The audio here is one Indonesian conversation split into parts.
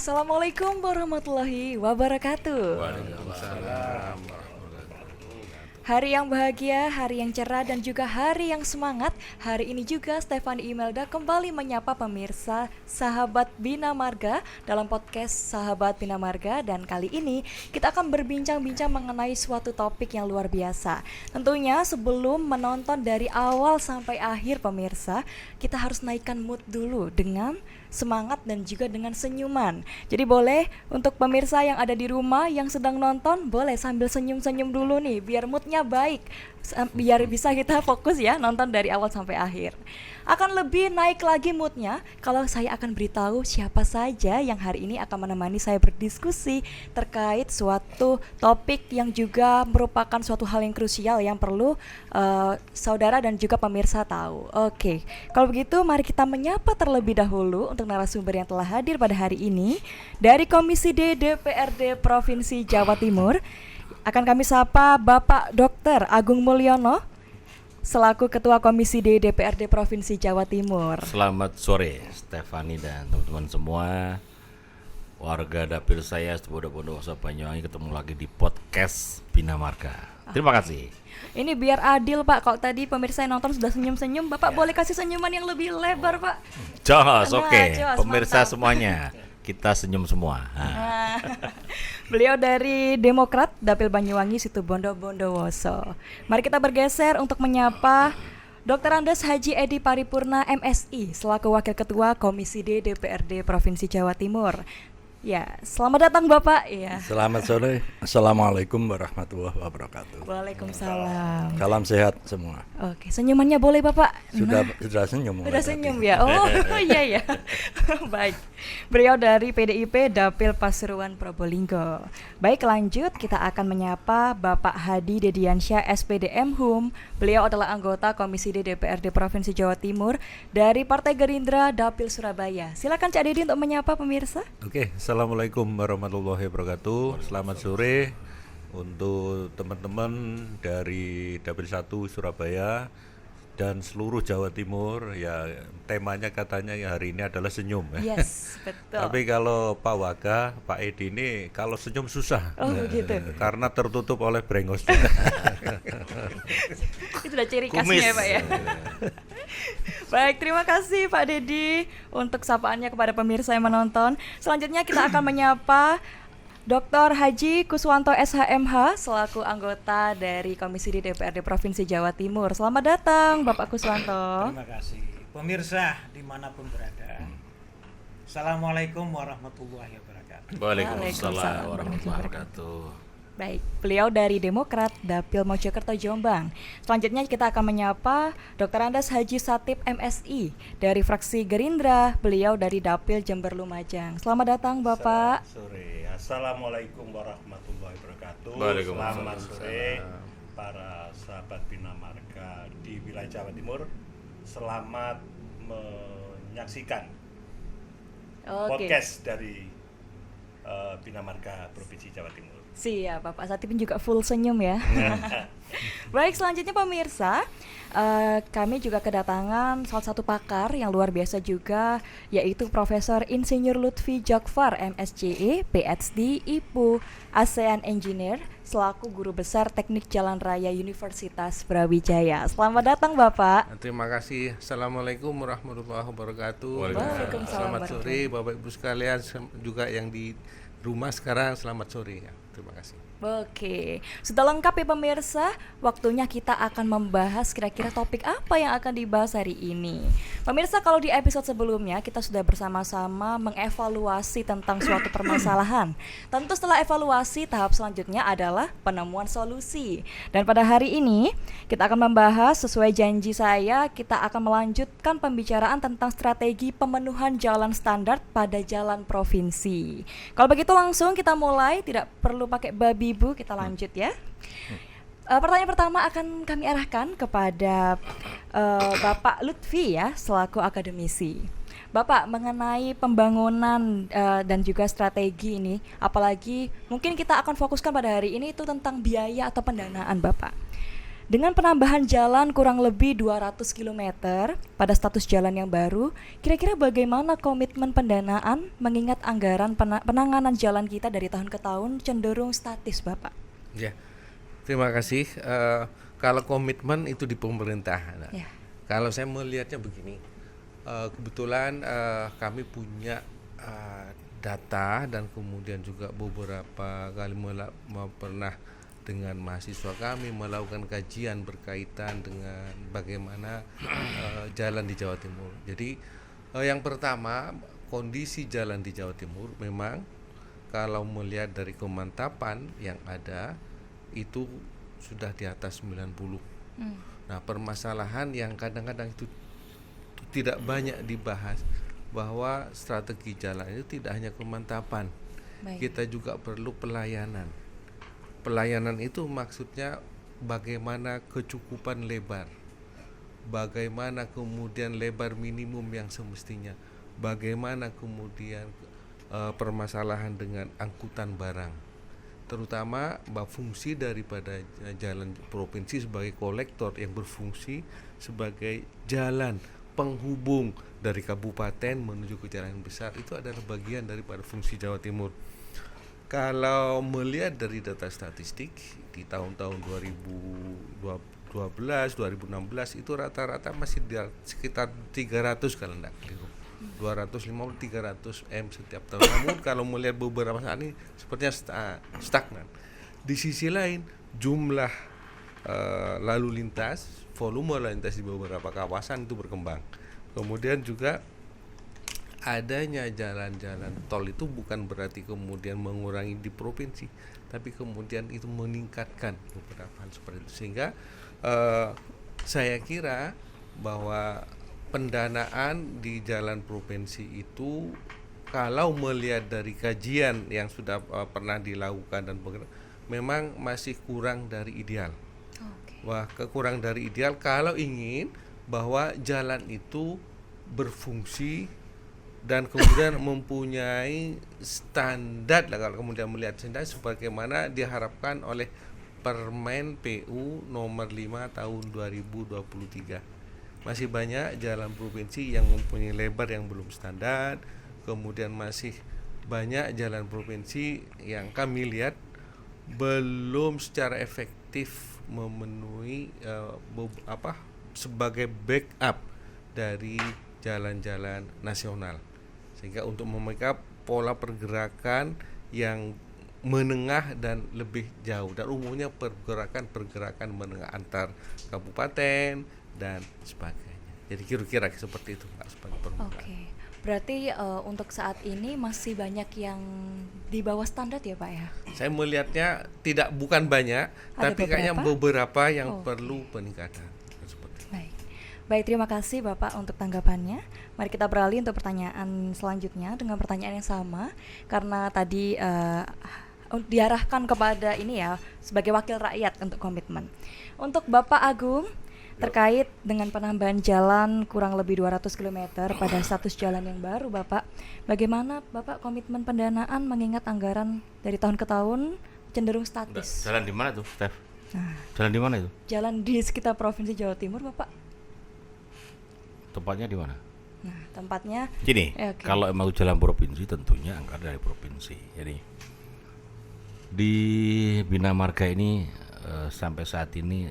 Assalamualaikum warahmatullahi wabarakatuh. Waalaikumsalam. Hari yang bahagia, hari yang cerah dan juga hari yang semangat. Hari ini juga Stefani Imelda kembali menyapa pemirsa Sahabat Bina Marga dalam podcast Sahabat Bina Marga. Dan kali ini kita akan berbincang-bincang mengenai suatu topik yang luar biasa. Tentunya sebelum menonton dari awal sampai akhir pemirsa, kita harus naikkan mood dulu dengan semangat dan juga dengan senyuman. Jadi boleh untuk pemirsa yang ada di rumah yang sedang nonton, boleh sambil senyum-senyum dulu nih biar moodnya baik, biar bisa kita fokus ya nonton dari awal sampai akhir. Akan lebih naik lagi moodnya kalau saya akan beritahu siapa saja yang hari ini akan menemani saya berdiskusi terkait suatu topik yang juga merupakan suatu hal yang krusial yang perlu saudara dan juga pemirsa tahu. Oke, kalau begitu mari kita menyapa terlebih dahulu untuk narasumber yang telah hadir pada hari ini dari Komisi D DPRD Provinsi Jawa Timur. Akan kami sapa Bapak Dr. Agung Mulyono selaku Ketua Komisi D DPRD Provinsi Jawa Timur. Selamat sore Stefani dan teman-teman semua. Warga dapil saya Bondowoso Banyuwangi ketemu lagi di podcast Bina Marga. Terima kasih. Ini biar adil Pak, kalau tadi pemirsa yang nonton sudah senyum-senyum, Bapak boleh kasih senyuman yang lebih lebar Pak. Jos, oke. Jos, Pemirsa mantap. semuanya, kita senyum semua. Beliau dari Demokrat Dapil Banyuwangi Situbondo Bondowoso. Mari kita bergeser untuk menyapa Dr. Andes Haji Edi Paripurna MSI selaku Wakil Ketua Komisi D DPRD Provinsi Jawa Timur. Ya, selamat datang Bapak. Ya. Selamat sore. Assalamualaikum warahmatullahi wabarakatuh. Waalaikumsalam. Salam sehat semua. Oke, senyumannya boleh Bapak? Sudah senyum. Sudah senyum ya. Oh iya ya. Baik. Beliau dari PDIP Dapil Pasuruan Probolinggo. Baik, lanjut kita akan menyapa Bapak Hadi Dediansyah SPDM HUM. Beliau adalah anggota Komisi D DPRD Provinsi Jawa Timur dari Partai Gerindra Dapil Surabaya. Silakan Cak Dedi untuk menyapa pemirsa. Oke, Assalamualaikum warahmatullahi wabarakatuh. Selamat sore untuk teman-teman dari Dapil 1 Surabaya dan seluruh Jawa Timur. Ya, temanya katanya ya hari ini adalah senyum. Yes, betul. Tapi kalau Pak Waga, Pak Edi ini kalau senyum susah. Oh begitu. Karena tertutup oleh brengos. Itu udah ciri khasnya Kumis. ya Pak ya. Baik, terima kasih Pak Dedi untuk sapaannya kepada pemirsa yang menonton. Selanjutnya kita akan menyapa Dr. Haji Kuswanto SHMH selaku anggota dari Komisi D DPRD Provinsi Jawa Timur. Selamat datang Bapak Kuswanto. Terima kasih. Pemirsa dimanapun berada, Assalamualaikum warahmatullahi wabarakatuh. Waalaikumsalam warahmatullahi wabarakatuh. Baik, beliau dari Demokrat Dapil Mojokerto Jombang. Selanjutnya kita akan menyapa Dr. Andes Haji Satip MSI dari fraksi Gerindra. Beliau dari Dapil Jember Lumajang. Selamat datang Bapak. Sore. Assalamualaikum warahmatullahi wabarakatuh. Waalaikumsalam. Selamat sore para sahabat Bina Marga di wilayah Jawa Timur. Selamat menyaksikan podcast dari Bina Marga Provinsi Jawa Timur. Siap, Bapak Satip juga full senyum ya. Baik, selanjutnya pemirsa, kami juga kedatangan salah satu pakar yang luar biasa juga, yaitu Profesor Insinyur Lutfi Jokfar MSCE, PhD, IPU, ASEAN Engineer, selaku Guru Besar Teknik Jalan Raya Universitas Brawijaya. Selamat datang Bapak. Terima kasih. Assalamualaikum warahmatullahi wabarakatuh. Waalaikumsalam Selamat sore Bapak Ibu sekalian, juga yang di rumah sekarang, selamat sore ya. Terima kasih. Oke, sudah lengkap ya pemirsa. Waktunya kita akan membahas kira-kira topik apa yang akan dibahas hari ini. Pemirsa, kalau di episode sebelumnya kita sudah bersama-sama mengevaluasi tentang suatu permasalahan. Tentu setelah evaluasi, tahap selanjutnya adalah penemuan solusi. Dan pada hari ini kita akan membahas, sesuai janji saya, kita akan melanjutkan pembicaraan tentang strategi pemenuhan jalan standar pada jalan provinsi. Kalau begitu langsung kita mulai, tidak perlu pakai babi bu, kita lanjut ya. Pertanyaan pertama akan kami arahkan kepada Bapak Lutfi ya, selaku akademisi. Bapak, mengenai pembangunan dan juga strategi ini, apalagi mungkin kita akan fokuskan pada hari ini itu tentang biaya atau pendanaan Bapak. Dengan penambahan jalan kurang lebih 200 km pada status jalan yang baru, kira-kira bagaimana komitmen pendanaan mengingat anggaran penanganan jalan kita dari tahun ke tahun cenderung statis, Bapak? Ya, terima kasih. Kalau komitmen itu di pemerintah. Nah, Ya. kalau saya melihatnya begini, kebetulan kami punya data dan kemudian juga beberapa kali pernah dengan mahasiswa kami melakukan kajian berkaitan dengan bagaimana jalan di Jawa Timur. Jadi yang pertama, kondisi jalan di Jawa Timur memang kalau melihat dari kemantapan yang ada itu sudah di atas 90. Nah, permasalahan yang kadang-kadang itu tidak banyak dibahas bahwa strategi jalan itu tidak hanya kemantapan. Baik. Kita juga perlu pelayanan. Pelayanan itu maksudnya bagaimana kecukupan lebar, bagaimana kemudian lebar minimum yang semestinya, bagaimana kemudian permasalahan dengan angkutan barang, terutama fungsi daripada jalan provinsi sebagai kolektor yang berfungsi sebagai jalan penghubung dari kabupaten menuju ke jalan besar, itu adalah bagian daripada fungsi Jawa Timur. Kalau melihat dari data statistik di tahun-tahun 2012, 2016 itu rata-rata masih di sekitar 300 kalau tidak keliru. 250-300 M setiap tahun. Namun kalau melihat beberapa saat ini sepertinya stagnan. Di sisi lain jumlah lalu lintas, volume lalu lintas di beberapa kawasan itu berkembang. Kemudian juga adanya jalan-jalan tol itu bukan berarti kemudian mengurangi di provinsi, tapi kemudian itu meningkatkan beberapa hal seperti itu. Sehingga saya kira bahwa pendanaan di jalan provinsi itu kalau melihat dari kajian yang sudah pernah dilakukan dan memang masih kurang dari ideal. Wah, kekurang dari ideal kalau ingin bahwa jalan itu berfungsi dan kemudian mempunyai standar lah, kalau kemudian melihat standar sebagaimana diharapkan oleh Permen PU nomor 5 tahun 2023. Masih banyak jalan provinsi yang mempunyai lebar yang belum standar, kemudian masih banyak jalan provinsi yang kami lihat belum secara efektif memenuhi sebagai backup dari jalan-jalan nasional, sehingga untuk memecah pola pergerakan yang menengah dan lebih jauh, dan umumnya pergerakan menengah antar kabupaten dan sebagainya. Jadi kira-kira seperti itu Pak, sebagai permulaan. Oke. Berarti untuk saat ini masih banyak yang di bawah standar ya Pak ya? Saya melihatnya bukan banyak, Ada tapi kayaknya beberapa yang Oke. perlu peningkatan. Seperti itu. Baik, terima kasih Bapak untuk tanggapannya. Mari kita beralih untuk pertanyaan selanjutnya dengan pertanyaan yang sama, karena tadi diarahkan kepada ini ya sebagai wakil rakyat untuk komitmen. Untuk Bapak Agung, terkait dengan penambahan jalan kurang lebih 200 km pada status jalan yang baru Bapak, bagaimana Bapak komitmen pendanaan mengingat anggaran dari tahun ke tahun cenderung statis? Jalan di mana tuh, Steph? Nah, Jalan di mana itu? jalan di sekitar Provinsi Jawa Timur Bapak. Tempatnya di mana? Nah, tempatnya Gini, oke. kalau emang jalan provinsi tentunya anggaran dari provinsi. Jadi di Bina Marga ini sampai saat ini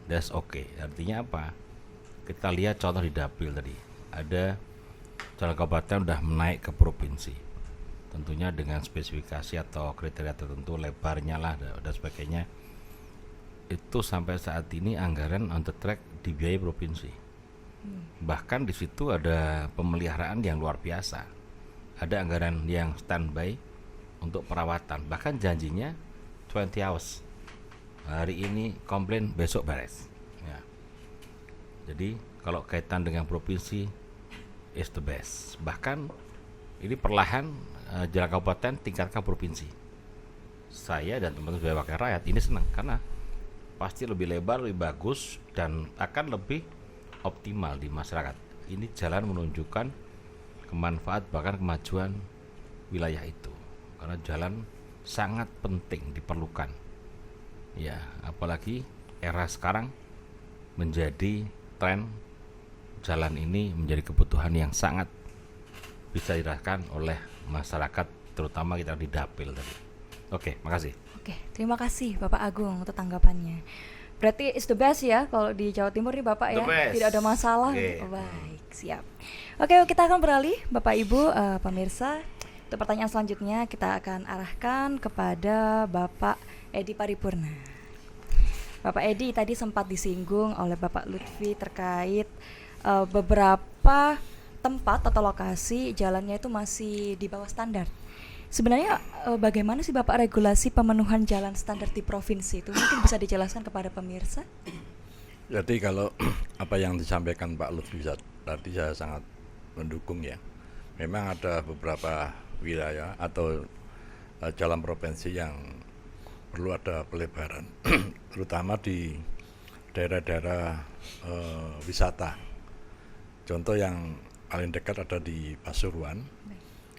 that's okay. Artinya apa? Kita lihat contoh di Dapil tadi. Ada jalan kabupaten udah menaik ke provinsi. Tentunya dengan spesifikasi atau kriteria tertentu, lebarnya lah dan sebagainya. Itu sampai saat ini anggaran on the track dibiayai provinsi. Bahkan di situ ada pemeliharaan yang luar biasa. Ada anggaran yang standby untuk perawatan. Bahkan janjinya 20 hours. Hari ini komplain, besok beres. Ya. Jadi kalau kaitan dengan provinsi is the best. Bahkan ini perlahan jalan kabupaten tingkatkan provinsi. Saya dan teman-teman sebagai wakil rakyat ini senang karena pasti lebih lebar, lebih bagus, dan akan lebih optimal di masyarakat. Ini jalan menunjukkan kemanfaat bahkan kemajuan wilayah itu, karena jalan sangat penting diperlukan. Ya, apalagi era sekarang menjadi tren jalan ini menjadi kebutuhan yang sangat bisa dirasakan oleh masyarakat, terutama kita di dapil tadi. Oke, makasih. Oke, terima kasih Bapak Agung untuk tanggapannya. Berarti is the best ya kalau di Jawa Timur nih Bapak ya, The best. tidak ada masalah. Oke. Oh, baik, siap. Oke, kita akan beralih Bapak Ibu pemirsa. Untuk pertanyaan selanjutnya kita akan arahkan kepada Bapak Edi Paripurna. Bapak Edi, tadi sempat disinggung oleh Bapak Lutfi terkait beberapa tempat atau lokasi jalannya itu masih di bawah standar. Sebenarnya bagaimana sih Bapak regulasi pemenuhan jalan standar di provinsi itu? Mungkin bisa dijelaskan kepada pemirsa? Jadi kalau apa yang disampaikan Pak Lutfi tadi saya sangat mendukung ya. Memang ada beberapa wilayah atau jalan provinsi yang perlu ada pelebaran, terutama di daerah-daerah wisata. Contoh yang paling dekat ada di Pasuruan,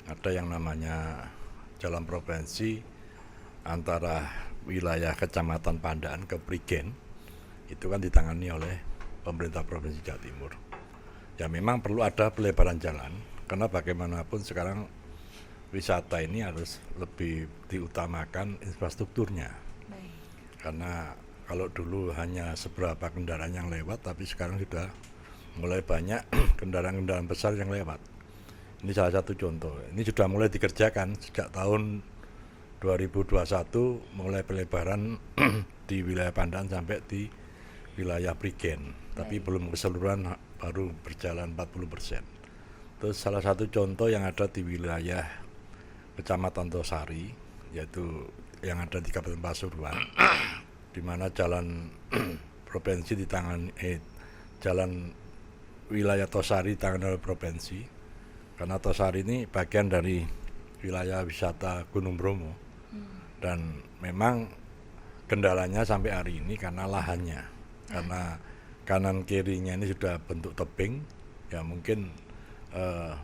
ada yang namanya jalan provinsi antara wilayah Kecamatan Pandaan ke Prigen, itu kan ditangani oleh pemerintah Provinsi Jawa Timur. Ya memang perlu ada pelebaran jalan, karena bagaimanapun sekarang wisata ini harus lebih diutamakan infrastrukturnya. Baik. Karena kalau dulu hanya seberapa kendaraan yang lewat, tapi sekarang sudah mulai banyak kendaraan-kendaraan besar yang lewat. Ini salah satu contoh. Ini sudah mulai dikerjakan sejak tahun 2021, mulai pelebaran di wilayah Pandaan sampai di wilayah Prigen. Tapi belum keseluruhan, baru berjalan 40%. Terus salah satu contoh yang ada di wilayah Kecamatan Tosari, yaitu yang ada di Kabupaten Pasuruan, di mana jalan provinsi jalan wilayah Tosari ditangani oleh provinsi. Karena Tosari ini bagian dari wilayah wisata Gunung Bromo, dan memang kendalanya sampai hari ini karena lahannya, karena kanan kirinya ini sudah bentuk tebing, ya mungkin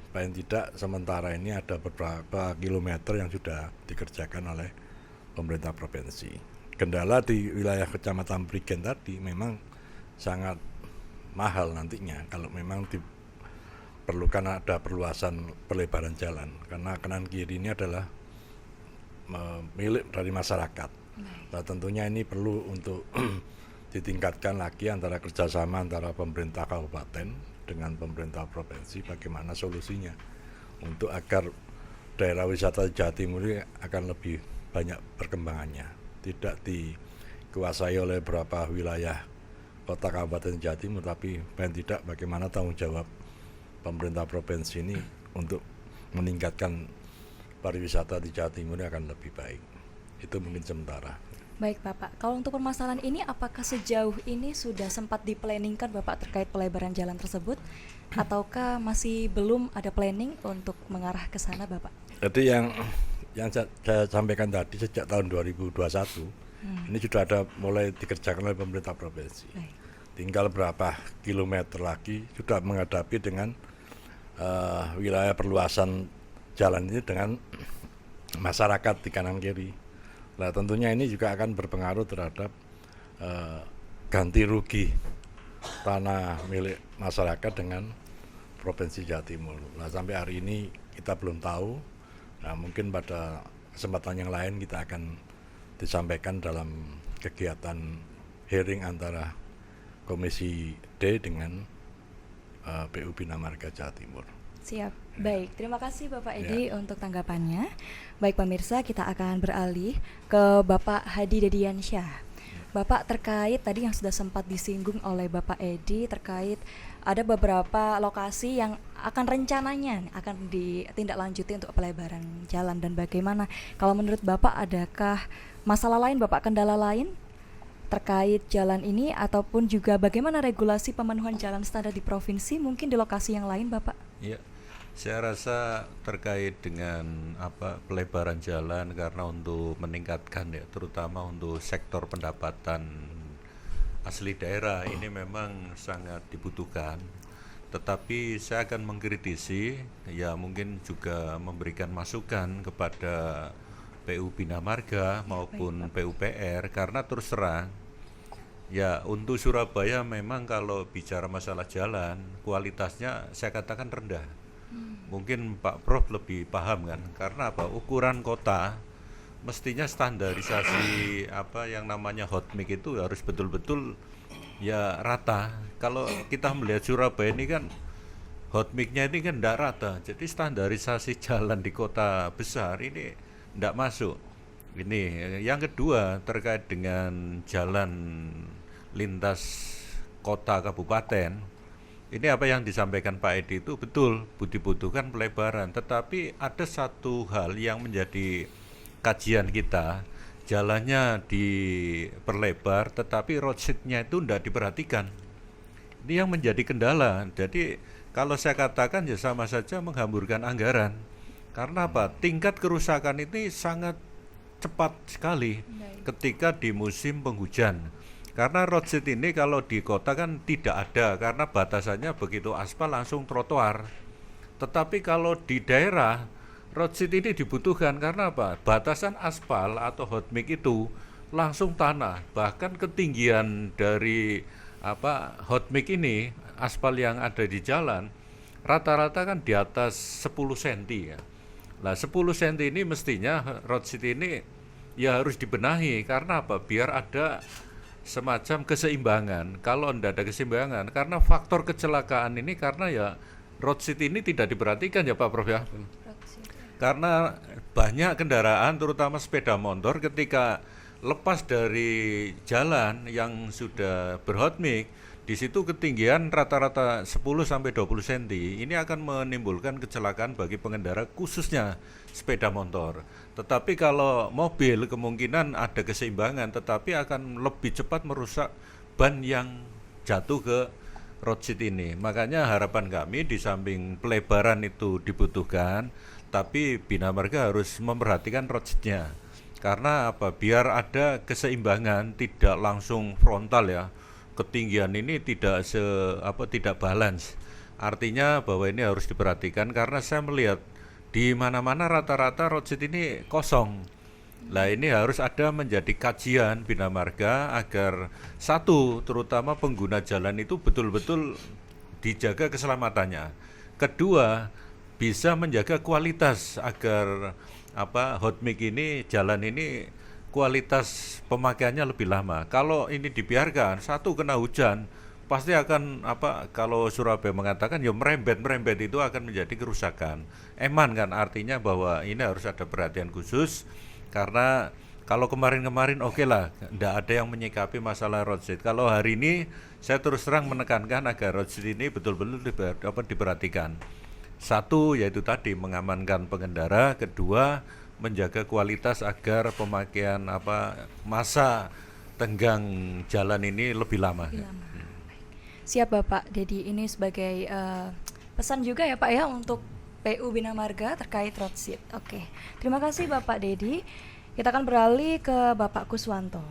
paling tidak sementara ini ada beberapa kilometer yang sudah dikerjakan oleh pemerintah provinsi. Kendala di wilayah Kecamatan Prigen tadi memang sangat mahal nantinya kalau memang perlukan ada perluasan pelebaran jalan, karena kanan kiri ini adalah milik dari masyarakat. Nah tentunya ini perlu untuk ditingkatkan lagi antara kerjasama antara pemerintah kabupaten dengan pemerintah provinsi, bagaimana solusinya untuk agar daerah wisata Jawa Timur ini akan lebih banyak perkembangannya, tidak dikuasai oleh beberapa wilayah kota kabupaten Jawa Timur, tapi paling tidak bagaimana tanggung jawab pemerintah provinsi ini untuk meningkatkan pariwisata di Jawa Timur ini akan lebih baik. Itu mungkin sementara. Baik Bapak, kalau untuk permasalahan ini apakah sejauh ini sudah sempat diplanningkan Bapak terkait pelebaran jalan tersebut, ataukah masih belum ada planning untuk mengarah ke sana Bapak? Jadi yang saya sampaikan tadi sejak tahun 2021 ini sudah ada mulai dikerjakan oleh pemerintah provinsi. Baik. Tinggal berapa kilometer lagi sudah menghadapi dengan wilayah perluasan jalan ini dengan masyarakat di kanan kiri. Nah tentunya ini juga akan berpengaruh terhadap ganti rugi tanah milik masyarakat dengan Provinsi Jawa Timur. Nah sampai hari ini kita belum tahu. Nah mungkin pada kesempatan yang lain kita akan disampaikan dalam kegiatan hearing antara Komisi D dengan PU Bina Marga Jawa Timur. Siap, baik. Terima kasih Bapak Edi untuk tanggapannya. Baik pemirsa, kita akan beralih ke Bapak Hadi Dediansyah. Bapak, terkait tadi yang sudah sempat disinggung oleh Bapak Edi terkait ada beberapa lokasi yang akan rencananya akan ditindaklanjuti untuk pelebaran jalan, dan bagaimana kalau menurut Bapak adakah masalah lain Bapak, kendala lain terkait jalan ini, ataupun juga bagaimana regulasi pemenuhan jalan standar di provinsi mungkin di lokasi yang lain Bapak? Ya, saya rasa terkait dengan pelebaran jalan karena untuk meningkatkan ya, terutama untuk sektor pendapatan asli daerah ini memang sangat dibutuhkan. Tetapi saya akan mengkritisi, ya mungkin juga memberikan masukan kepada PU Bina Marga maupun PUPR, karena terus terang Ya, untuk Surabaya memang kalau bicara masalah jalan, kualitasnya saya katakan rendah. Mungkin Pak Prof lebih paham kan, karena apa? Ukuran kota mestinya standarisasi apa yang namanya hot mix itu harus betul-betul ya rata. Kalau kita melihat Surabaya ini kan hot mix-nya ini kan tidak rata, jadi standarisasi jalan di kota besar ini tidak masuk. Ini yang kedua terkait dengan jalan lintas kota kabupaten. Ini apa yang disampaikan Pak Edi itu betul, dibutuhkan pelebaran. Tetapi ada satu hal yang menjadi kajian kita, jalannya diperlebar, tetapi road sheet-nya itu tidak diperhatikan. Ini yang menjadi kendala. Jadi kalau saya katakan ya sama saja menghamburkan anggaran. Karena apa? Tingkat kerusakan ini sangat cepat sekali ketika di musim penghujan. Karena road sheet ini kalau di kota kan tidak ada, karena batasannya begitu aspal langsung trotoar. Tetapi kalau di daerah road sheet ini dibutuhkan karena apa? Batasan aspal atau hot mix itu langsung tanah. Bahkan ketinggian dari apa hot mix ini, aspal yang ada di jalan rata-rata kan di atas 10 cm ya. Nah 10 cm ini mestinya road sheet ini ya harus dibenahi. Karena apa? Biar ada semacam keseimbangan. Kalau tidak ada keseimbangan, karena faktor kecelakaan ini karena ya road sheet ini tidak diperhatikan ya Pak Prof ya. Karena banyak kendaraan terutama sepeda motor ketika lepas dari jalan yang sudah berhot mix, di situ ketinggian rata-rata 10 sampai 20 cm. Ini akan menimbulkan kecelakaan bagi pengendara khususnya sepeda motor. Tetapi kalau mobil kemungkinan ada keseimbangan, tetapi akan lebih cepat merusak ban yang jatuh ke road sheet ini. Makanya harapan kami di samping pelebaran itu dibutuhkan, tapi Bina Marga harus memperhatikan road sheet-nya. Karena apa? Biar ada keseimbangan, tidak langsung frontal ya. Ketinggian ini tidak tidak balance. Artinya bahwa ini harus diperhatikan karena saya melihat di mana-mana rata-rata road sheet ini kosong. Nah ini harus ada menjadi kajian Bina Marga agar satu, terutama pengguna jalan itu betul-betul dijaga keselamatannya. Kedua, bisa menjaga kualitas agar hot mix ini, jalan ini kualitas pemakaiannya lebih lama. Kalau ini dibiarkan, satu kena hujan, pasti akan kalau Surabaya mengatakan ya merembet itu akan menjadi kerusakan. Eman kan artinya bahwa ini harus ada perhatian khusus karena kalau kemarin-kemarin oke lah, tidak ada yang menyikapi masalah road sheet. Kalau hari ini saya terus terang menekankan agar road sheet ini betul-betul diperhatikan. Satu yaitu tadi mengamankan pengendara, kedua menjaga kualitas agar pemakaian masa tenggang jalan ini lebih lama. Siap Bapak Dedi, ini sebagai pesan juga ya Pak ya untuk PU Bina Marga terkait road sheet. Oke, terima kasih Bapak Dedi. Kita akan beralih ke Bapak Kuswanto.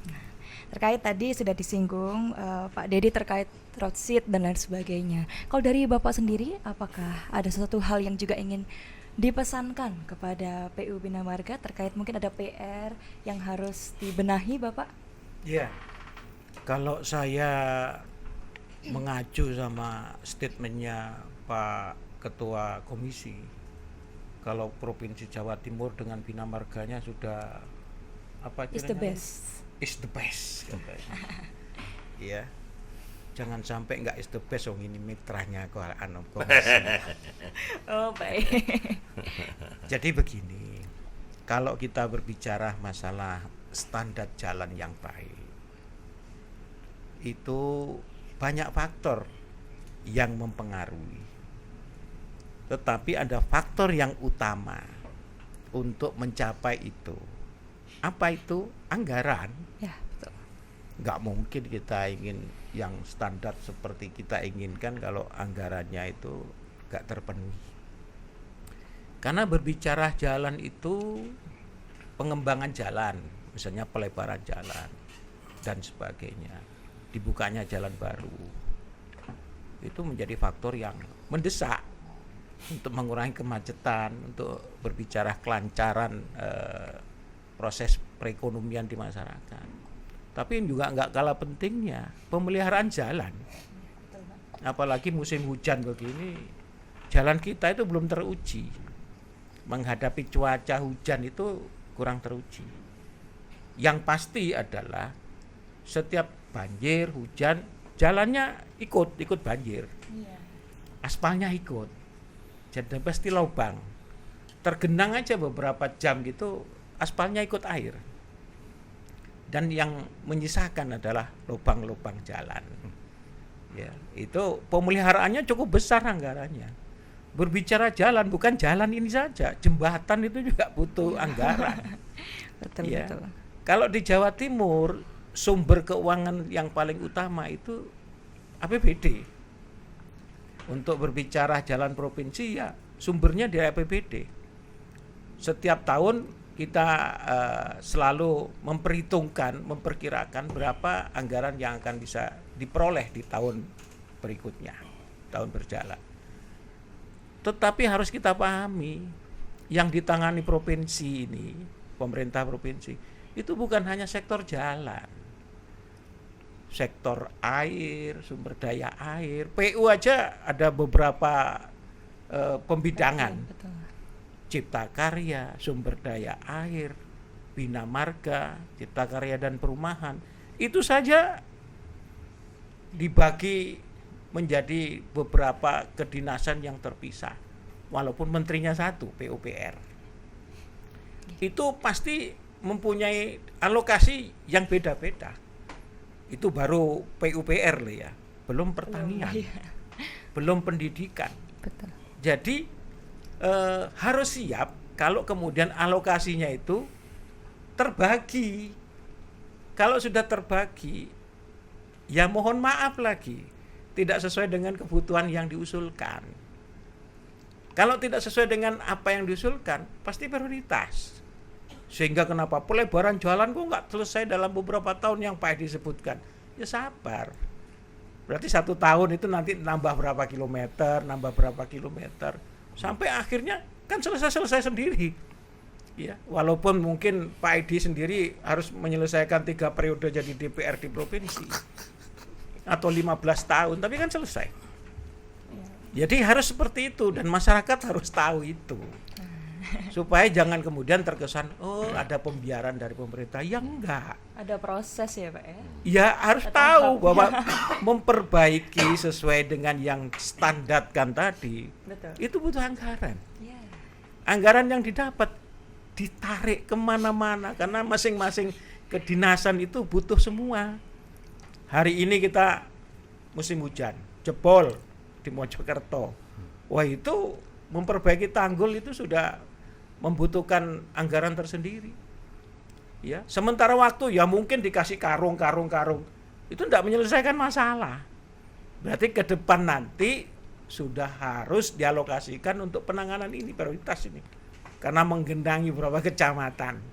Nah, terkait tadi sudah disinggung Pak Dedi terkait road sheet dan lain sebagainya. Kalau dari Bapak sendiri, apakah ada sesuatu hal yang juga ingin dipesankan kepada PU Bina Marga terkait mungkin ada PR yang harus dibenahi Bapak? Ya, kalau saya mengacu sama statementnya Pak Ketua Komisi, kalau Provinsi Jawa Timur dengan Bina Marganya sudah Is the best. Is the best katanya. Ya, jangan sampai nggak is the best, ini mitranya komisi. Oh baik. Jadi begini, kalau kita berbicara masalah standar jalan yang baik, itu banyak faktor yang mempengaruhi. Tetapi ada faktor yang utama untuk mencapai itu. Apa itu? Anggaran. Ya, betul. Nggak mungkin kita ingin yang standar seperti kita inginkan kalau anggarannya itu nggak terpenuhi. Karena berbicara jalan itu pengembangan jalan, misalnya pelebaran jalan dan sebagainya, dibukanya jalan baru, itu menjadi faktor yang mendesak untuk mengurangi kemacetan, untuk berbicara kelancaran proses perekonomian di masyarakat. Tapi juga nggak kalah pentingnya pemeliharaan jalan. Apalagi musim hujan begini, jalan kita itu belum teruji. Menghadapi cuaca hujan itu kurang teruji. Yang pasti adalah setiap banjir, hujan, jalannya ikut banjir. Aspalnya ikut. Jadi pasti lubang. Tergenang aja beberapa jam gitu, aspalnya ikut air. Dan yang menyisakan adalah lubang-lubang jalan. Ya, itu pemeliharaannya cukup besar anggarannya. Berbicara jalan, bukan jalan ini saja, jembatan itu juga butuh anggaran. Betul, Ya. betul. Kalau di Jawa Timur, sumber keuangan yang paling utama itu APBD. Untuk berbicara jalan provinsi, ya sumbernya di APBD. Setiap tahun kita selalu memperkirakan berapa anggaran yang akan bisa diperoleh di tahun berikutnya, tahun berjalan. Tetapi harus kita pahami, yang ditangani provinsi ini, pemerintah provinsi, itu bukan hanya sektor jalan, sektor air, sumber daya air, PU aja ada beberapa pembidangan. Betul. Cipta Karya, sumber daya air, Bina Marga, Cipta Karya dan Perumahan, itu saja dibagi menjadi beberapa kedinasan yang terpisah, walaupun menterinya satu, PUPR. Itu pasti mempunyai alokasi yang beda-beda. Itu baru PUPR loh ya, belum pertanian, belum pendidikan. Betul. Jadi harus siap kalau kemudian alokasinya itu terbagi. Kalau sudah terbagi, ya mohon maaf lagi, tidak sesuai dengan kebutuhan yang diusulkan. Kalau tidak sesuai dengan apa yang diusulkan, pasti prioritas. Sehingga kenapa pelebaran jalan kok nggak selesai dalam beberapa tahun yang Pak Edi sebutkan? Ya sabar. Berarti 1 tahun itu nanti nambah berapa kilometer, sampai akhirnya kan selesai sendiri. Ya, walaupun mungkin Pak Edi sendiri harus menyelesaikan 3 periode jadi DPR di provinsi atau 15 tahun, tapi kan selesai. Jadi harus seperti itu dan masyarakat harus tahu itu. Supaya jangan kemudian terkesan ada pembiaran dari pemerintah, yang enggak. Ada proses ya Pak ya? Ya harus tahu bahwa memperbaiki sesuai dengan yang standarkan tadi, Betul. itu butuh anggaran. Ya. Anggaran yang didapat ditarik kemana-mana karena masing-masing kedinasan itu butuh semua. Hari ini kita musim hujan, jebol di Mojokerto. Wah, itu memperbaiki tanggul itu sudah membutuhkan anggaran tersendiri. Ya, sementara waktu ya mungkin dikasih karung. Itu tidak menyelesaikan masalah. Berarti ke depan nanti sudah harus dialokasikan untuk penanganan ini, prioritas ini. Karena menggendangi beberapa kecamatan.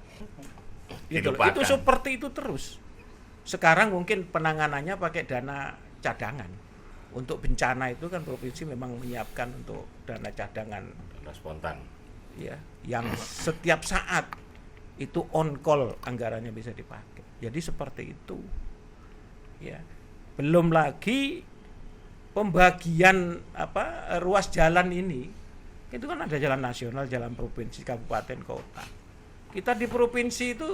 Gitu. Itu seperti itu terus. Sekarang mungkin penanganannya pakai dana cadangan. Untuk bencana itu kan provinsi memang menyiapkan untuk dana cadangan, Dana spontan. ya, yang setiap saat itu on call anggarannya bisa dipakai. Jadi seperti itu. Ya. Belum lagi pembagian ruas jalan ini. Itu kan ada jalan nasional, jalan provinsi, kabupaten, kota. Kita di provinsi itu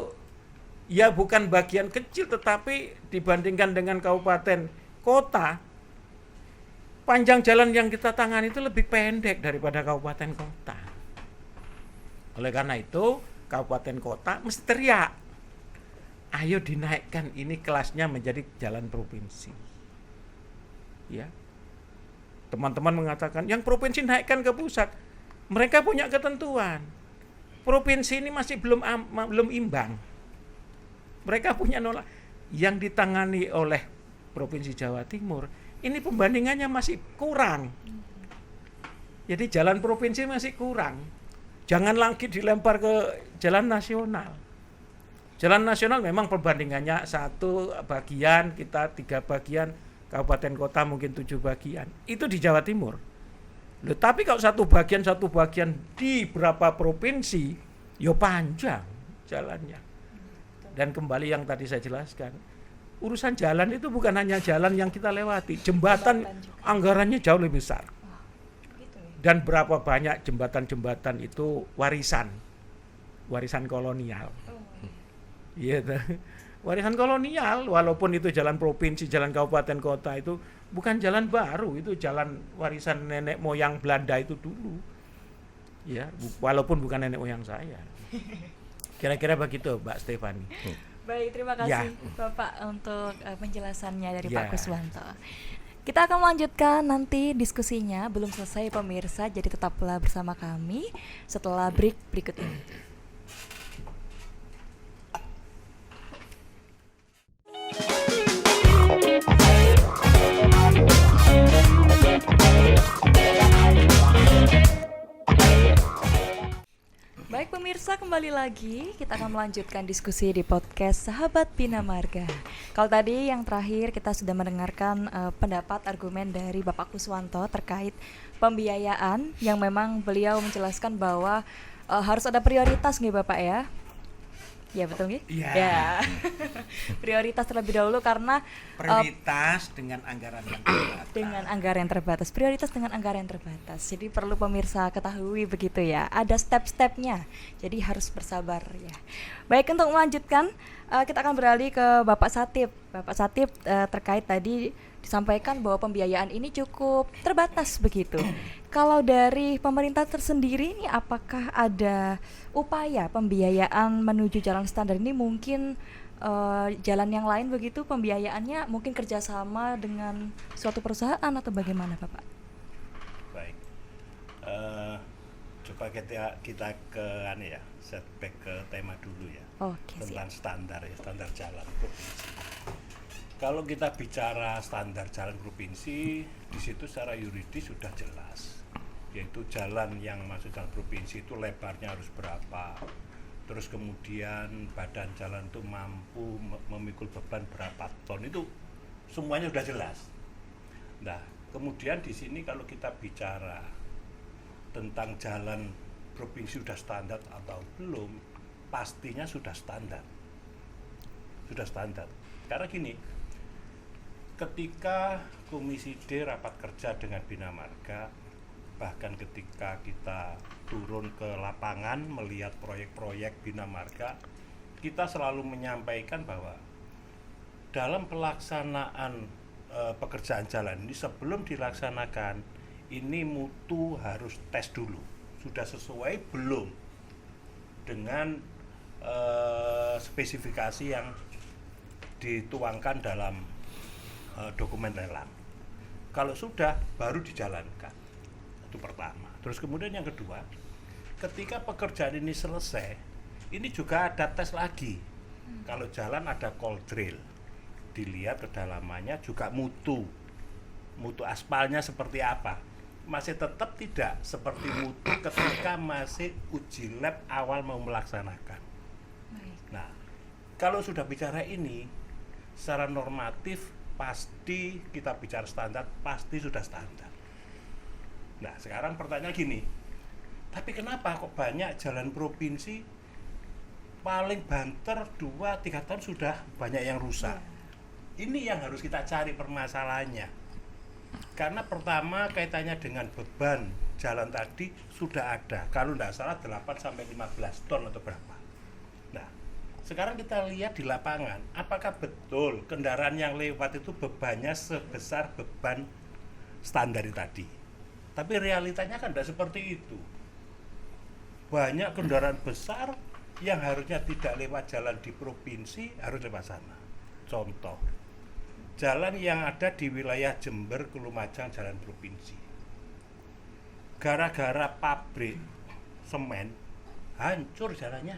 ya bukan bagian kecil, tetapi dibandingkan dengan kabupaten, kota, panjang jalan yang kita tangani itu lebih pendek daripada kabupaten kota. Oleh karena itu, kabupaten kota mesti teriak, ayo dinaikkan ini kelasnya menjadi jalan provinsi. Ya. Teman-teman mengatakan, yang provinsi naikkan ke pusat. Mereka punya ketentuan. Provinsi ini masih belum imbang. Mereka punya nolak. Yang ditangani oleh Provinsi Jawa Timur, ini pembandingannya masih kurang. Jadi jalan provinsi masih kurang. Jangan lagi dilempar ke jalan nasional. Jalan nasional memang perbandingannya 1 bagian, kita 3 bagian, kabupaten kota mungkin 7 bagian. Itu di Jawa Timur. Loh, tapi kalau satu bagian di berapa provinsi, ya panjang jalannya. Dan kembali yang tadi saya jelaskan, urusan jalan itu bukan hanya jalan yang kita lewati, jembatan anggarannya jauh lebih besar. Gitu ya. Dan berapa banyak jembatan-jembatan itu warisan kolonial. Iya, warisan kolonial, walaupun itu jalan provinsi, jalan kabupaten kota itu bukan jalan baru, itu jalan warisan nenek moyang Belanda itu dulu. Ya, walaupun bukan nenek moyang saya. Kira-kira begitu, Mbak Stefani. Baik, terima kasih Ya. Bapak untuk penjelasannya dari Ya. Pak Kuswanto. Kita akan melanjutkan nanti diskusinya, belum selesai pemirsa, jadi tetaplah bersama kami setelah break berikut ini. Baik pemirsa, kembali lagi kita akan melanjutkan diskusi di podcast Sahabat Bina Marga. Kalau tadi yang terakhir kita sudah mendengarkan pendapat argumen dari Bapak Kuswanto terkait pembiayaan yang memang beliau menjelaskan bahwa harus ada prioritas nih Bapak ya. Ya betul nggih? Iya. Ya. Prioritas terlebih dahulu karena Prioritas dengan anggaran yang terbatas. dengan anggaran yang terbatas, prioritas dengan anggaran yang terbatas. Jadi perlu pemirsa ketahui begitu ya. Ada step-stepnya. Jadi harus bersabar ya. Baik, untuk melanjutkan kita akan beralih ke Bapak Satip. Bapak Satip terkait tadi disampaikan bahwa pembiayaan ini cukup terbatas begitu. Kalau dari pemerintah tersendiri ini apakah ada upaya pembiayaan menuju jalan standar ini mungkin jalan yang lain begitu pembiayaannya mungkin kerjasama dengan suatu perusahaan atau bagaimana Bapak? Baik. Coba kita ke setback ke tema dulu ya. Oke, Tentang standar standar jalan provinsi. Kalau kita bicara standar jalan provinsi, di situ secara yuridis sudah jelas, yaitu jalan yang masuk jalan provinsi itu lebarnya harus berapa, terus kemudian badan jalan itu mampu memikul beban berapa ton, itu semuanya sudah jelas. Nah, kemudian di sini kalau kita bicara tentang jalan provinsi sudah standar atau belum, pastinya sudah standar. Sudah standar. Karena gini, ketika Komisi D rapat kerja dengan Bina Marga, bahkan ketika kita turun ke lapangan melihat proyek-proyek Bina Marga, kita selalu menyampaikan bahwa dalam pelaksanaan pekerjaan jalan ini sebelum dilaksanakan ini mutu harus tes dulu, sudah sesuai belum dengan spesifikasi yang dituangkan dalam dokumen lelang. Kalau sudah baru dijalankan. Itu pertama. Terus kemudian yang kedua, ketika pekerjaan ini selesai, ini juga ada tes lagi. Kalau jalan ada cold drill, dilihat kedalamannya juga mutu aspalnya seperti apa. Masih tetap tidak seperti mutu ketika masih uji lab awal mau melaksanakan. Nah, kalau sudah bicara ini, secara normatif pasti kita bicara standar, pasti sudah standar. Nah, sekarang pertanyaan gini, tapi kenapa kok banyak jalan provinsi paling banter 2-3 tahun sudah banyak yang rusak? Ini yang harus kita cari permasalahannya. Karena pertama kaitannya dengan beban jalan tadi sudah ada, kalau tidak salah 8-15 ton atau berapa. Nah, sekarang kita lihat di lapangan, apakah betul kendaraan yang lewat itu bebannya sebesar beban standar tadi? Tapi realitanya kan tidak seperti itu. Banyak kendaraan besar yang harusnya tidak lewat jalan di provinsi harus lewat sana. Contoh, jalan yang ada di wilayah Jember, Lumajang, jalan provinsi. Gara-gara pabrik semen, hancur jalannya.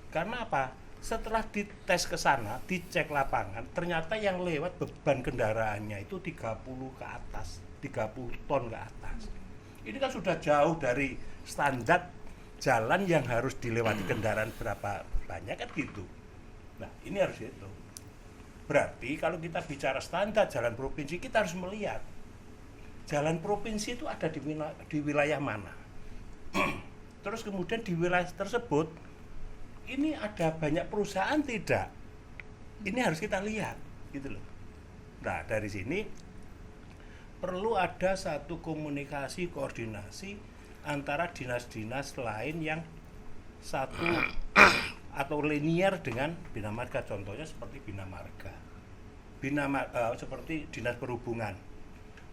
Karena apa? Setelah dites ke sana, dicek lapangan, ternyata yang lewat beban kendaraannya itu 30 ke atas, 30 ton ke atas. Ini kan sudah jauh dari standar jalan yang harus dilewati kendaraan berapa banyak kan gitu. Nah, ini harus itu. Berarti kalau kita bicara standar jalan provinsi, kita harus melihat jalan provinsi itu ada di wilayah mana. Terus kemudian di wilayah tersebut ini ada banyak perusahaan tidak? Ini harus kita lihat, gitu loh. Nah, dari sini perlu ada satu komunikasi, koordinasi antara dinas-dinas lain yang satu atau linear dengan Bina Marga. Contohnya seperti Bina Marga, seperti Dinas Perhubungan.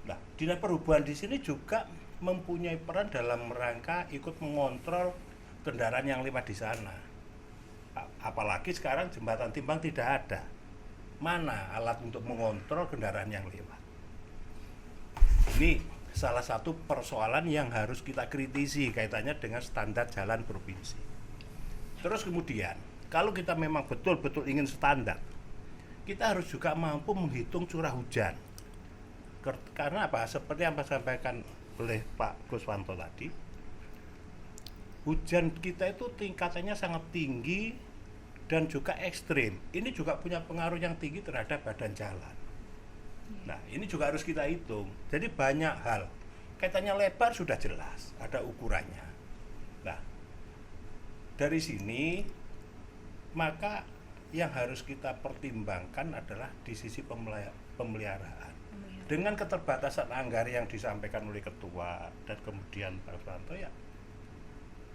Nah, Dinas Perhubungan di sini juga mempunyai peran dalam rangka ikut mengontrol kendaraan yang lewat di sana. Apalagi sekarang jembatan timbang tidak ada. Mana alat untuk mengontrol kendaraan yang lewat? Ini salah satu persoalan yang harus kita kritisi kaitannya dengan standar jalan provinsi. Terus kemudian, kalau kita memang betul-betul ingin standar, kita harus juga mampu menghitung curah hujan. Karena apa? Seperti yang disampaikan oleh Pak Guswanto tadi, hujan kita itu tingkatannya sangat tinggi dan juga ekstrim. Ini juga punya pengaruh yang tinggi terhadap badan jalan. Nah, ini juga harus kita hitung. Jadi banyak hal. Kaitannya lebar sudah jelas, ada ukurannya. Nah, dari sini maka yang harus kita pertimbangkan adalah di sisi pemeliharaan. Dengan keterbatasan anggaran yang disampaikan oleh Ketua dan kemudian Pak Suwanto, ya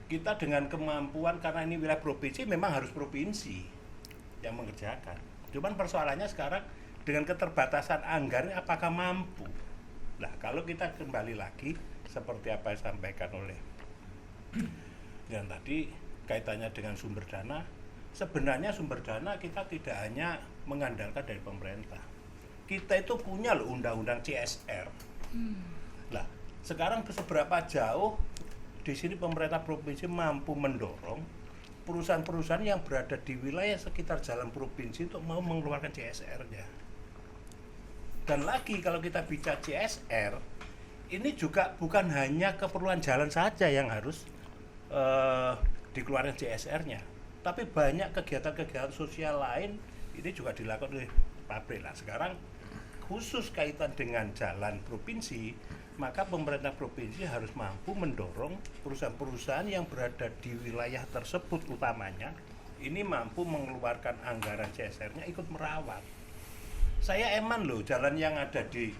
kita dengan kemampuan, karena ini wilayah provinsi, memang harus provinsi yang mengerjakan. Cuman persoalannya sekarang dengan keterbatasan anggaran apakah mampu? Nah, kalau kita kembali lagi seperti apa yang disampaikan oleh yang tadi kaitannya dengan sumber dana, sebenarnya sumber dana kita tidak hanya mengandalkan dari pemerintah. Kita itu punya loh undang-undang CSR. Nah, sekarang seberapa jauh di sini pemerintah provinsi mampu mendorong perusahaan-perusahaan yang berada di wilayah sekitar jalan provinsi untuk mau mengeluarkan CSR-nya. Dan lagi kalau kita bicara CSR, ini juga bukan hanya keperluan jalan saja yang harus dikeluarkan CSR-nya, tapi banyak kegiatan-kegiatan sosial lain ini juga dilakukan oleh pabrik. Nah, sekarang khusus kaitan dengan jalan provinsi, maka pemerintah provinsi harus mampu mendorong perusahaan-perusahaan yang berada di wilayah tersebut utamanya ini mampu mengeluarkan anggaran CSR-nya ikut merawat. Saya eman loh, jalan yang ada di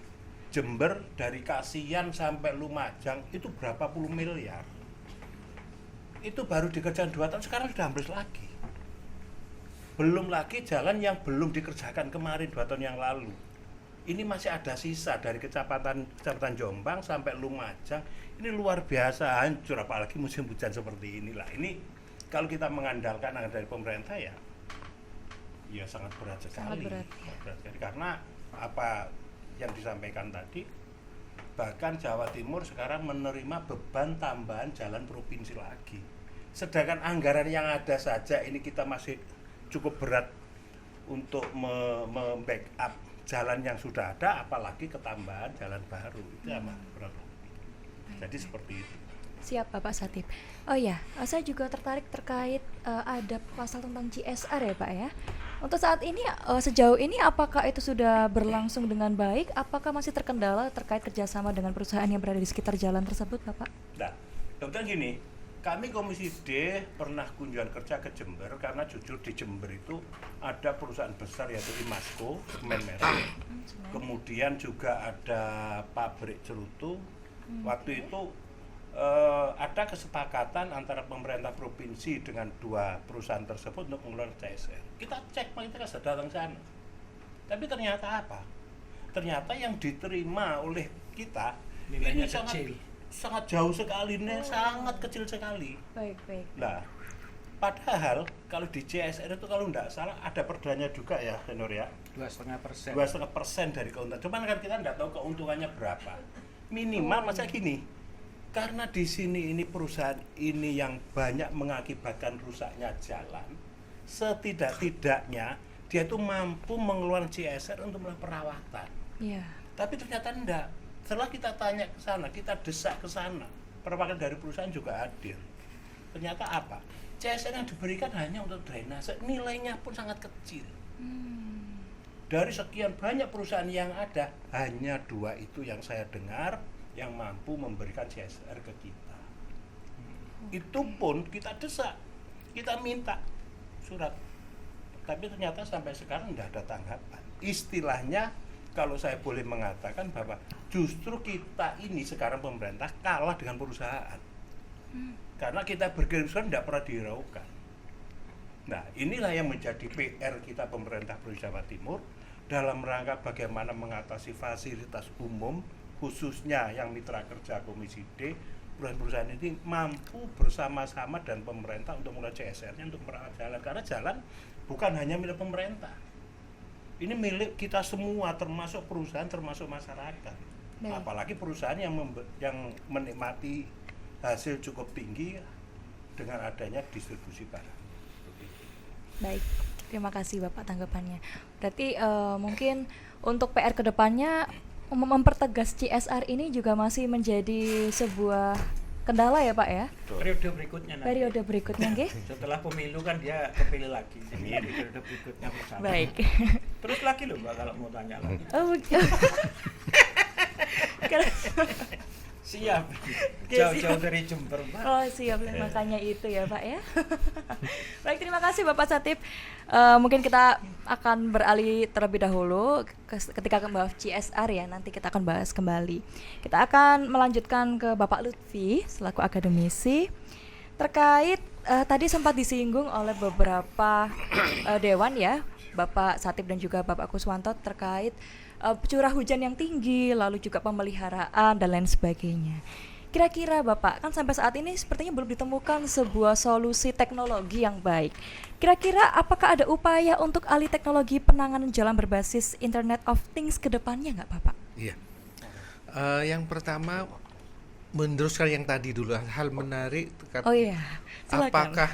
Jember dari Kasihan sampai Lumajang itu berapa puluh miliar. Itu baru dikerjakan 2 tahun, sekarang sudah ambles lagi. Belum lagi jalan yang belum dikerjakan kemarin 2 tahun yang lalu. Ini masih ada sisa dari kecamatan Jombang sampai Lumajang. Ini luar biasa hancur, apalagi musim hujan seperti inilah. Ini kalau kita mengandalkan anggaran dari pemerintah ya sangat berat sekali. Sangat berat. Berat sekali. Karena apa yang disampaikan tadi, bahkan Jawa Timur sekarang menerima beban tambahan jalan provinsi lagi. Sedangkan anggaran yang ada saja ini kita masih cukup berat untuk membackup jalan yang sudah ada, apalagi ketambahan jalan baru itu amat berat. Jadi seperti itu. Siap Bapak Satip. Oh ya, saya juga tertarik terkait ada pasal tentang CSR ya Pak ya. Untuk saat ini sejauh ini apakah itu sudah berlangsung dengan baik? Apakah masih terkendala terkait kerjasama dengan perusahaan yang berada di sekitar jalan tersebut Bapak? Nah, kemudian gini, kami Komisi D pernah kunjungan kerja ke Jember karena jujur di Jember itu ada perusahaan besar yaitu Imasco, semen merah. Kemudian juga ada pabrik cerutu. Waktu itu ada kesepakatan antara pemerintah provinsi dengan 2 perusahaan tersebut untuk mengeluarkan CSR. Kita cek, kita datang sana. Tapi ternyata apa? Ternyata yang diterima oleh kita ini sangat jauh sekali, sangat kecil sekali. Baik. Nah, padahal kalau di CSR itu kalau tidak salah ada perdanya juga ya, Senor ya. 2,5%. 2,5% dari keuntungan. Cuman kan kita tidak tahu keuntungannya berapa. Minimal masa gini. Karena di sini ini perusahaan ini yang banyak mengakibatkan rusaknya jalan, setidak-tidaknya dia itu mampu mengeluarkan CSR untuk melakukan perawatan. Iya. Tapi ternyata enggak. Setelah kita tanya ke sana, kita desak ke sana, perwakilan dari perusahaan juga hadir. Ternyata apa? CSR yang diberikan hanya untuk drainase, nilainya pun sangat kecil. Dari sekian banyak perusahaan yang ada, hanya 2 itu yang saya dengar yang mampu memberikan CSR ke kita. Itu pun kita desak, kita minta surat Tapi ternyata sampai sekarang tidak ada tanggapan. Istilahnya kalau saya boleh mengatakan bahwa justru kita ini sekarang pemerintah kalah dengan perusahaan. Karena kita bergerak tidak pernah dihiraukan. Nah, inilah yang menjadi PR kita pemerintah Provinsi Jawa Timur dalam rangka bagaimana mengatasi fasilitas umum, khususnya yang mitra kerja Komisi D, perusahaan-perusahaan ini mampu bersama-sama dan pemerintah untuk mulai CSR-nya untuk merawat jalan. Karena jalan bukan hanya milik pemerintah. Ini milik kita semua, termasuk perusahaan, termasuk masyarakat. Baik. Apalagi perusahaan yang menikmati hasil cukup tinggi dengan adanya distribusi barang. Baik, terima kasih Bapak tanggapannya. Berarti mungkin untuk PR kedepannya mempertegas CSR ini juga masih menjadi sebuah kendala ya Pak ya? Periode berikutnya nanti. Periode berikutnya nggih? Setelah pemilu kan dia kepilih lagi. Jadi periode berikutnya bersama. Baik. Terus lagi loh Mbak kalau mau tanya lagi. Oh, Siap. Oke, Jauh-jauh siap. dari Jember Mbak. Oh siap, makanya itu ya Pak ya. Baik, terima kasih Bapak Satip. Mungkin kita akan beralih terlebih dahulu ketika membahas CSR ya. Nanti kita akan bahas kembali. Kita akan melanjutkan ke Bapak Lutfi selaku akademisi terkait tadi sempat disinggung oleh beberapa dewan ya, Bapak Satip dan juga Bapak Kuswanto terkait curah hujan yang tinggi, lalu juga pemeliharaan dan lain sebagainya. Kira-kira Bapak, kan sampai saat ini sepertinya belum ditemukan sebuah solusi teknologi yang baik. Kira-kira apakah ada upaya untuk alih teknologi penanganan jalan berbasis Internet of Things ke depannya nggak Bapak? Iya. Yang pertama meneruskan yang tadi dulu, hal menarik. Oh iya, silakan. Apakah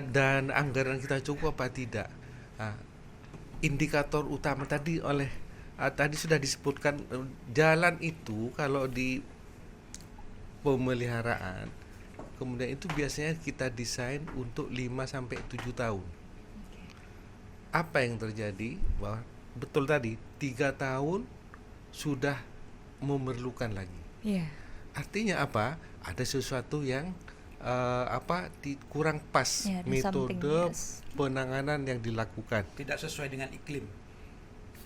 dan anggaran kita cukup apa tidak? Indikator utama tadi tadi sudah disebutkan, jalan itu kalau di pemeliharaan kemudian itu biasanya kita desain untuk 5-7 tahun. Apa yang terjadi? Bahwa betul tadi 3 tahun sudah memerlukan lagi. Iya. Artinya apa? Ada sesuatu yang kurang pas Ya, ada metode something, yes. penanganan yang dilakukan. Tidak sesuai dengan iklim.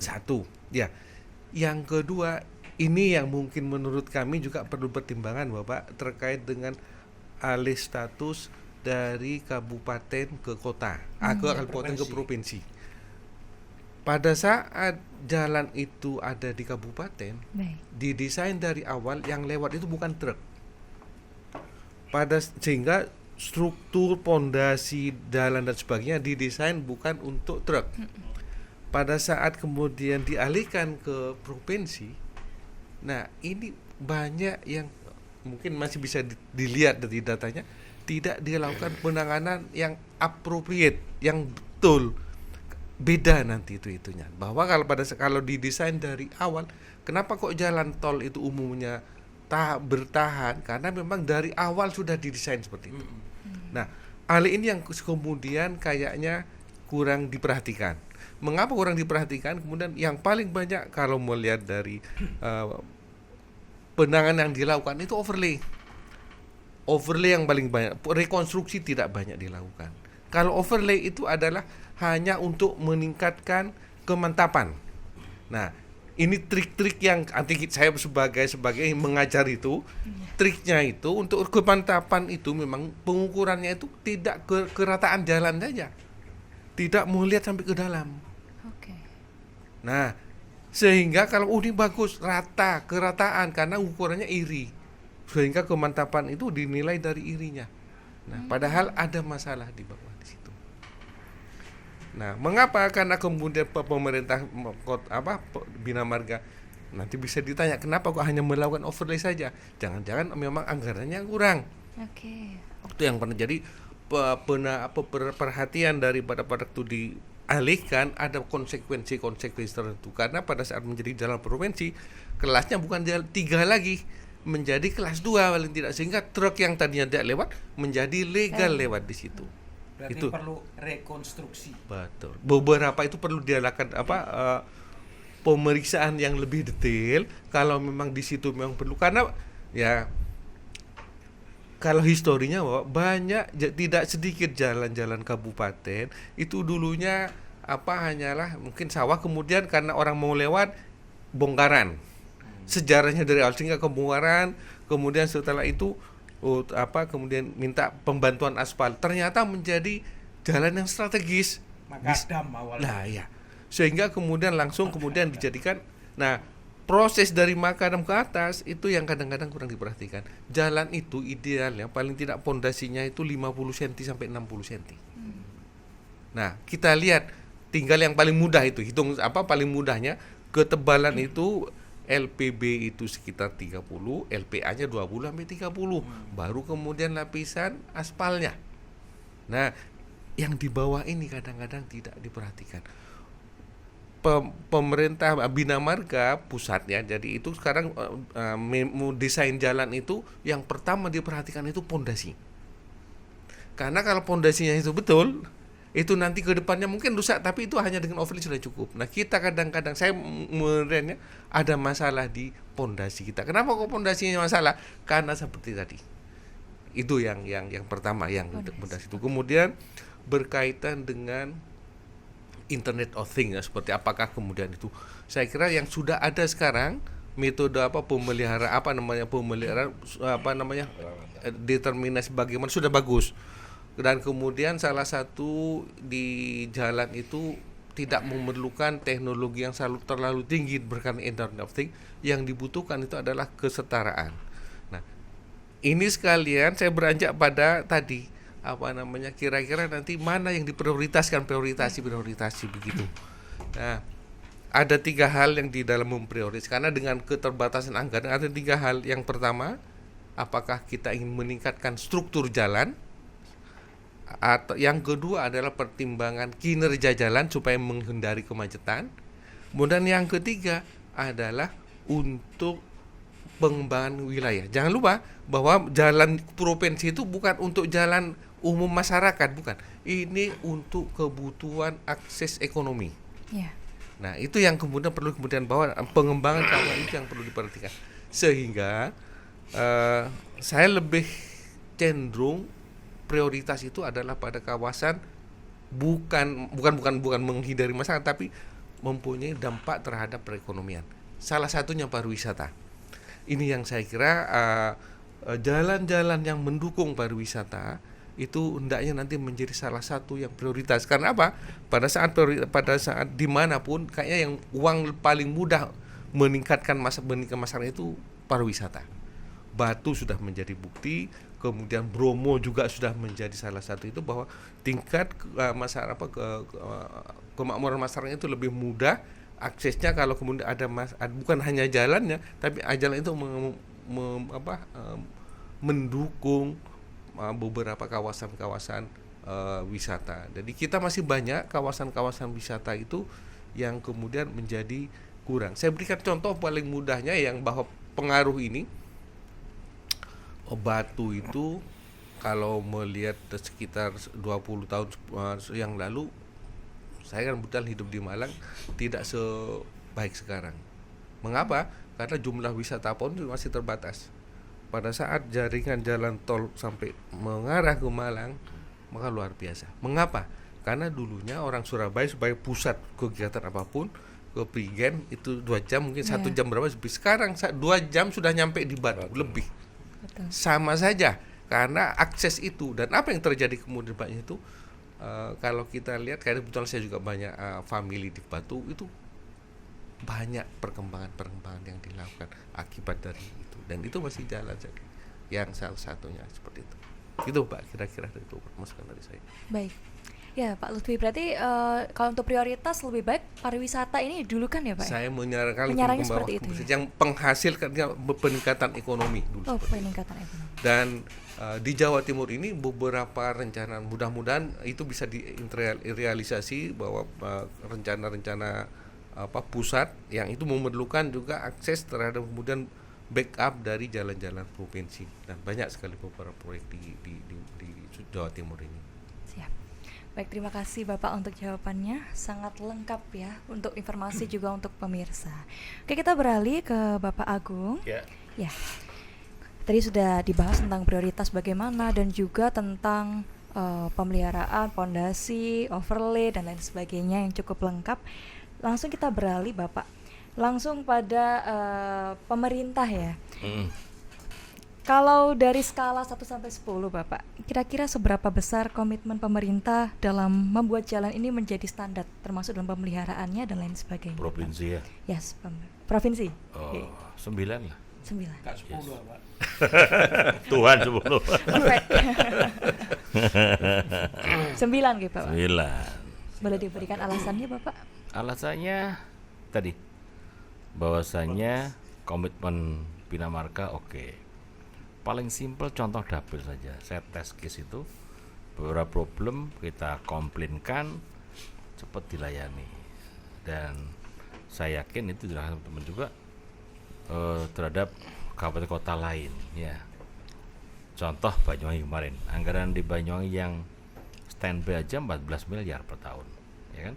Satu, ya. Yang kedua, ini yang mungkin menurut kami juga perlu pertimbangan Bapak terkait dengan alih status dari kabupaten ke kota, ke kabupaten ke provinsi. Pada saat jalan itu ada di kabupaten, Baik. didesain dari awal yang lewat itu bukan truk. Sehingga struktur pondasi jalan dan sebagainya didesain bukan untuk truk. Pada saat kemudian dialihkan ke provinsi, nah ini banyak yang mungkin masih bisa dilihat dari datanya, tidak dilakukan penanganan yang appropriate, yang betul. Beda nanti itunya. Bahwa kalau didesain dari awal, kenapa kok jalan tol itu umumnya bertahan? Karena memang dari awal sudah didesain seperti itu. Nah, alih ini yang kemudian kayaknya kurang diperhatikan. Mengapa kurang diperhatikan? Kemudian yang paling banyak kalau melihat dari penanganan yang dilakukan itu overlay yang paling banyak. Rekonstruksi tidak banyak dilakukan. Kalau overlay itu adalah hanya untuk meningkatkan kemantapan. Nah, ini trik-trik yang nanti saya sebagai mengajar itu, triknya itu untuk kemantapan itu memang pengukurannya itu tidak kerataan jalan saja, tidak mau lihat sampai ke dalam. Oke. Nah, sehingga kalau ini bagus rata kerataan karena ukurannya iri, sehingga kemantapan itu dinilai dari irinya. Nah, padahal ada masalah di bawah di situ. Nah, mengapa? Karena kemudian pemerintah Bina Marga nanti bisa ditanya kenapa kok hanya melakukan overlay saja? Jangan-jangan memang anggarannya kurang. Oke. Itu yang pernah jadi perhatian daripada itu dialihkan, ada konsekuensi tertentu. Karena pada saat menjadi jalan provinsi, kelasnya bukan jalan 3 lagi, menjadi kelas 2 paling tidak, sehingga truk yang tadinya tidak lewat menjadi legal lewat di situ. Berarti Itu perlu rekonstruksi. betul. Beberapa itu perlu dilakukan pemeriksaan yang lebih detail kalau memang di situ memang perlu, karena ya kalau historinya bahwa banyak tidak sedikit jalan-jalan kabupaten itu dulunya hanyalah mungkin sawah, kemudian karena orang mau lewat bongkaran. Sejarahnya dari awal sehingga kebongkaran, kemudian setelah itu kemudian minta pembantuan aspal. Ternyata menjadi jalan yang strategis. Makadam awalnya. Nah, ya. Sehingga kemudian langsung kemudian dijadikan. Nah, proses dari makadam ke atas itu yang kadang-kadang kurang diperhatikan. Jalan itu idealnya paling tidak pondasinya itu 50 cm sampai 60 cm. Nah, kita lihat tinggal yang paling mudah itu, hitung paling mudahnya, ketebalan itu LPB itu sekitar 30, LPA-nya 20 sampai 30. Baru kemudian lapisan aspalnya. Nah, yang di bawah ini kadang-kadang tidak diperhatikan. Pemerintah Bina Marga pusatnya, jadi itu sekarang desain jalan itu yang pertama diperhatikan itu pondasi. Karena kalau pondasinya itu betul, itu nanti ke depannya mungkin rusak, tapi itu hanya dengan overlay sudah cukup. Nah, kita kadang-kadang saya melihatnya ada masalah di pondasi kita. Kenapa kok pondasinya masalah? Karena seperti tadi. Itu yang pertama, yang pondasi itu. Kemudian berkaitan dengan Internet of Things, ya, seperti apakah kemudian itu, saya kira yang sudah ada sekarang metode pemeliharaan determinasi bagaimana sudah bagus. Dan kemudian salah satu di jalan itu tidak memerlukan teknologi yang terlalu tinggi berkaitan Internet of Things. Yang dibutuhkan itu adalah kesetaraan. Nah, ini sekalian saya beranjak pada tadi kira-kira nanti mana yang diprioritaskan, prioritasi begitu. Nah, ada 3 hal yang di dalam memprioritaskan, karena dengan keterbatasan anggaran ada 3 hal. Yang pertama, apakah kita ingin meningkatkan struktur jalan, atau yang kedua adalah pertimbangan kinerja jalan supaya menghindari kemacetan. Kemudian yang ketiga adalah untuk pengembangan wilayah. Jangan lupa bahwa jalan provinsi itu bukan untuk jalan umum masyarakat, bukan. Ini untuk kebutuhan akses ekonomi. Yeah. Nah, itu yang kemudian perlu bahwa pengembangan kawasan itu yang perlu diperhatikan. Sehingga saya lebih cenderung prioritas itu adalah pada kawasan bukan menghindari masalah, tapi mempunyai dampak terhadap perekonomian. Salah satunya pariwisata. Ini yang saya kira jalan-jalan yang mendukung pariwisata itu hendaknya nanti menjadi salah satu yang prioritas. Karena apa? Pada saat dimanapun kayaknya yang uang paling mudah meningkatkan masyarakat itu pariwisata. Batu sudah menjadi bukti, kemudian Bromo juga sudah menjadi salah satu itu, bahwa tingkat kemakmuran masyarakat itu lebih mudah aksesnya kalau kemudian ada bukan hanya jalannya, tapi jalan itu mendukung beberapa kawasan-kawasan wisata. Jadi kita masih banyak kawasan-kawasan wisata itu yang kemudian menjadi kurang. Saya berikan contoh paling mudahnya yang bahwa pengaruh ini, Batu itu kalau melihat sekitar 20 tahun yang lalu, saya kan betul hidup di Malang, tidak sebaik sekarang. Mengapa? Karena jumlah wisata pun masih terbatas. Pada saat jaringan jalan tol sampai mengarah ke Malang, maka luar biasa. Mengapa? Karena dulunya orang Surabaya sebagai pusat kegiatan apapun, ke Prigen itu 2 jam, mungkin 1 jam berapa. Sekarang 2 jam sudah nyampe di Batu, lebih. Betul. Sama saja, karena akses itu. Dan apa yang terjadi kemudian banyak itu, kalau kita lihat, karena kebetulan saya juga banyak family di Batu, itu banyak perkembangan yang dilakukan akibat dari itu, dan itu masih jalan jadi yang salah satunya seperti itu Pak, kira-kira itu masukan dari saya. Baik ya Pak Lutfi, berarti kalau untuk prioritas lebih baik pariwisata ini dulu kan ya Pak? Saya menyarankan seperti itu yang penghasil peningkatan ekonomi dulu. Peningkatan ekonomi. Dan di Jawa Timur ini beberapa rencana, mudah-mudahan itu bisa direalisasi, bahwa rencana-rencana pusat yang itu memerlukan juga akses terhadap kemudian backup dari jalan-jalan provinsi, dan banyak sekali beberapa proyek di Jawa Timur ini. Siap. Baik, terima kasih Bapak untuk jawabannya, sangat lengkap ya untuk informasi juga untuk pemirsa. Oke, kita beralih ke Bapak Agung. Ya. Ya. Tadi sudah dibahas tentang prioritas bagaimana, dan juga tentang pemeliharaan, pondasi, overlay dan lain sebagainya yang cukup lengkap. Langsung kita beralih Bapak, langsung pada pemerintah ya. Kalau dari skala 1 sampai 10 Bapak, kira-kira seberapa besar komitmen pemerintah dalam membuat jalan ini menjadi standar, termasuk dalam pemeliharaannya dan lain sebagainya? Provinsi ya. Yes, provinsi. Oh, Oke, 9 lah. 9. Kak 10 Pak. Tuhan 10. Perfect. 9 gitu Pak. 9. Boleh diberikan alasannya Bapak? Alasannya tadi bahwasannya komitmen Bina Marga oke. Paling simpel contoh dapil saja. Saya tes case itu beberapa problem kita komplainkan cepat dilayani. Dan saya yakin itu dirasakan teman-teman juga terhadap kabupaten kota lain ya. Contoh Banyuwangi kemarin, anggaran di Banyuwangi yang standby aja 14 miliar per tahun ya kan,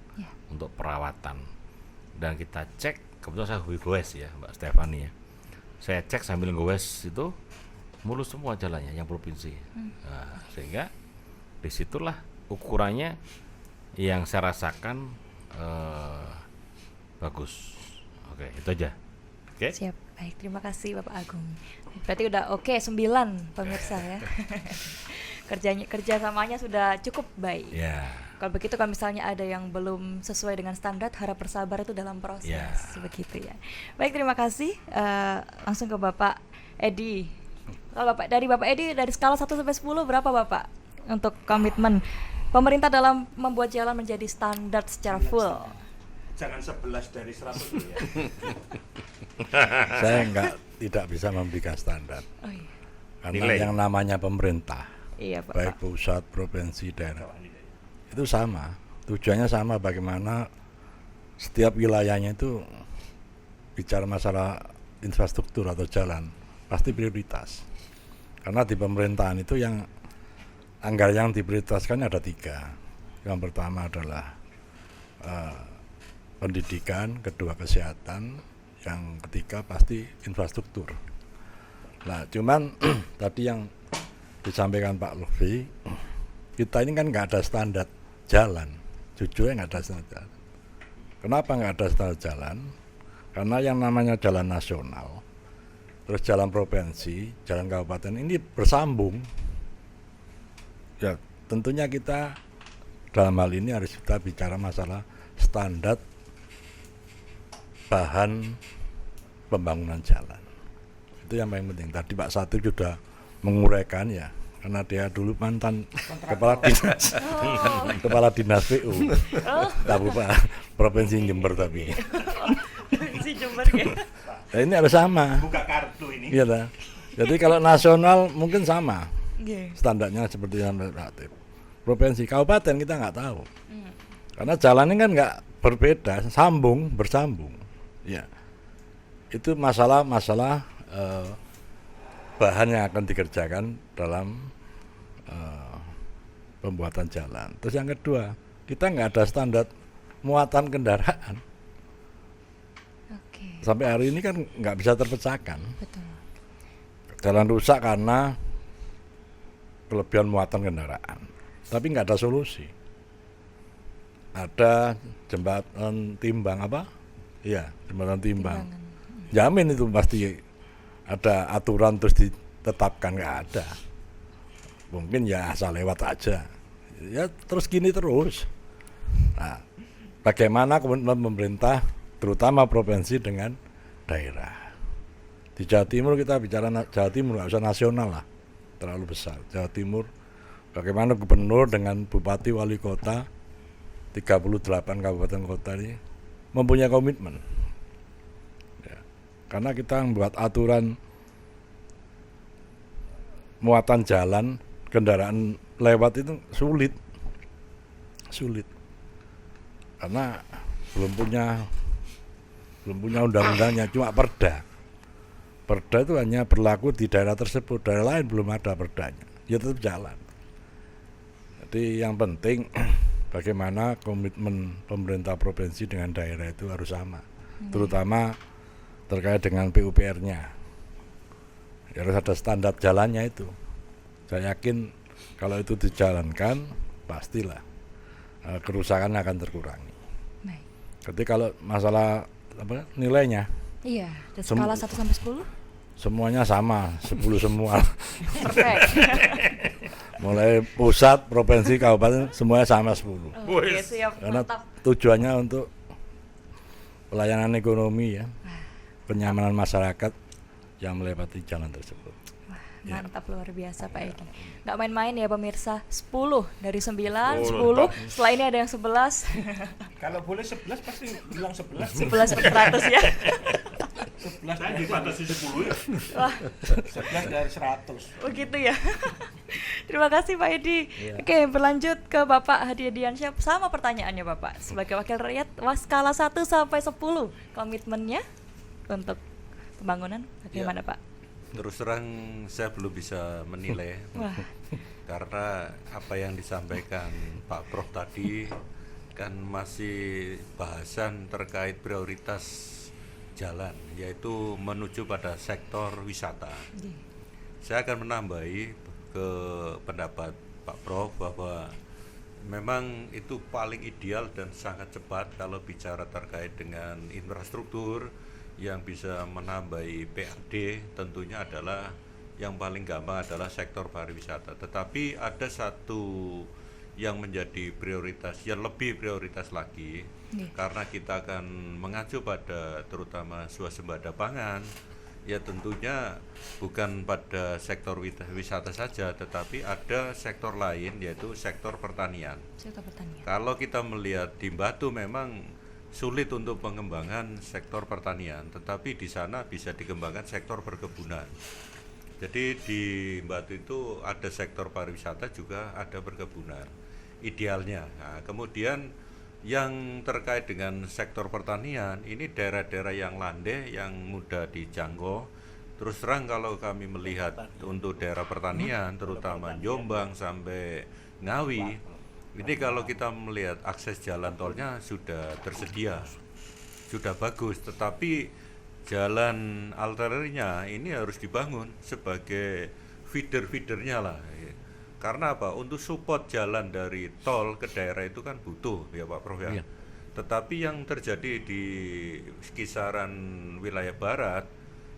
untuk perawatan. Dan kita cek, kebetulan saya hobi goes ya Mbak Stefani ya, saya cek sambil goes itu mulus semua jalannya yang provinsi. Nah, sehingga disitulah ukurannya yang saya rasakan bagus. Oke, itu aja. Oke. Siap, baik, terima kasih Bapak Agung. Berarti udah oke 9 pemirsa ya. Kerjasamanya sudah cukup baik. Ya. Kalau begitu kalau misalnya ada yang belum sesuai dengan standar, harap bersabar, itu dalam proses begitu ya. Baik, terima kasih. Langsung ke Bapak Edi. Kalau dari Bapak Edi, dari skala 1 sampai 10 berapa Bapak untuk komitmen pemerintah dalam membuat jalan menjadi standar secara full? Jangan 11 dari 100 dulu ya. Saya tidak bisa memberikan standar. Oh iya. Karena Nilai. yang namanya pemerintah, Iya Bapak. baik pusat, provinsi, daerah, itu sama. Tujuannya sama, bagaimana setiap wilayahnya itu bicara masalah infrastruktur atau jalan pasti prioritas. Karena di pemerintahan itu yang anggaran yang diprioritaskan ada 3. Yang pertama adalah pendidikan, kedua kesehatan, yang ketiga pasti infrastruktur. Nah, cuman tadi yang disampaikan Pak Lutfi, kita ini kan nggak ada standar jalan, jujurnya nggak ada standar jalan. Kenapa nggak ada standar jalan? Karena yang namanya jalan nasional, terus jalan provinsi, jalan kabupaten ini bersambung. Ya, tentunya kita dalam hal ini harus kita bicara masalah standar bahan pembangunan jalan. Itu yang paling penting. Tadi Pak Satu sudah menguraikan ya, karena dia dulu mantan kepala dinas, kepala dinas PU, tahu Pak, provinsi Jember tapi. Si Jember ya. Nah, ini harus sama. Buka kartu ini. Iya lah. Jadi kalau nasional mungkin sama Nggih. standarnya seperti yang relatif. Provinsi, kabupaten kita nggak tahu. Karena jalannya kan nggak berbeda, bersambung. Ya, itu masalah bahan yang akan dikerjakan dalam pembuatan jalan. Terus yang kedua, kita nggak ada standar muatan kendaraan. Oke. Sampai hari ini kan nggak bisa terpecahkan. Betul. Jalan rusak karena kelebihan muatan kendaraan, tapi nggak ada solusi. Ada jembatan timbang apa? Iya, jembatan timbang. Jamin itu pasti ada aturan terus ditetapkan, nggak ada. Mungkin ya asal lewat aja. Ya terus gini terus. Nah, bagaimana komitmen pemerintah, terutama provinsi dengan daerah. Di Jawa Timur kita bicara Jawa Timur, nggak usah nasional lah, terlalu besar. Jawa Timur, bagaimana gubernur dengan bupati wali kota 38 kabupaten kota ini mempunyai komitmen. Ya, karena kita membuat aturan muatan jalan kendaraan lewat itu sulit, karena belum punya undang-undangnya, cuma perda itu hanya berlaku di daerah tersebut, daerah lain belum ada perdanya, ya tetap jalan. Jadi yang penting bagaimana komitmen pemerintah provinsi dengan daerah itu harus sama, terutama terkait dengan PUPR-nya. Ya, harus ada standar jalannya itu. Saya yakin Kalau itu dijalankan, pastilah kerusakan akan terkurangi. Baik. Jadi kalau masalah nilainya, Iya, dari skala 1 sampai 10? semuanya sama, 10 semua. Perfect. Mulai pusat, provinsi, kabupaten, semuanya sama 10. Oke, siap. Karena Mantap. tujuannya untuk pelayanan ekonomi ya, kenyamanan masyarakat yang melewati jalan tersebut. Mantap, luar biasa Pak Edi. Nggak main-main ya pemirsa. 10 dari 9, 10. Setelah ini ada yang 11. Kalau boleh 11 pasti bilang 11. 11 per 100 ya. 11 saya dibatasi 10 ya. Wah, 11 dari 100. begitu ya. Terima kasih Pak Edi. Oke, berlanjut ke Bapak Hadi Diansyah. Sama pertanyaannya Bapak. Sebagai wakil rakyat, skala 1 sampai 10, komitmennya untuk pembangunan bagaimana Pak? Terus terang saya belum bisa menilai Wah, karena apa yang disampaikan Pak Prof tadi kan masih bahasan terkait prioritas jalan, yaitu menuju pada sektor wisata. Saya akan menambahi ke pendapat Pak Prof bahwa memang itu paling ideal dan sangat cepat kalau bicara terkait dengan infrastruktur yang bisa menambahi PAD. Tentunya adalah yang paling gampang adalah sektor pariwisata. Tetapi ada satu yang menjadi prioritas, yang lebih prioritas lagi, karena kita akan mengacu pada terutama swasembada pangan, ya tentunya bukan pada sektor wisata saja, tetapi ada sektor lain yaitu sektor pertanian. sektor pertanian. Kalau kita melihat di Batu memang sulit untuk pengembangan sektor pertanian, tetapi di sana bisa dikembangkan sektor perkebunan. Jadi di Batu itu ada sektor pariwisata juga ada perkebunan idealnya. Nah, kemudian yang terkait dengan sektor pertanian ini daerah-daerah yang landai yang mudah dijangkau. Terus terang kalau kami melihat untuk daerah pertanian terutama Jombang sampai Ngawi, ini kalau kita melihat akses jalan tolnya sudah tersedia, sudah bagus, tetapi jalan alternatifnya ini harus dibangun sebagai feeder-feedernya lah. Karena apa? Untuk support jalan dari tol ke daerah itu kan butuh ya Pak Prof ya. Tetapi yang terjadi di kisaran wilayah barat,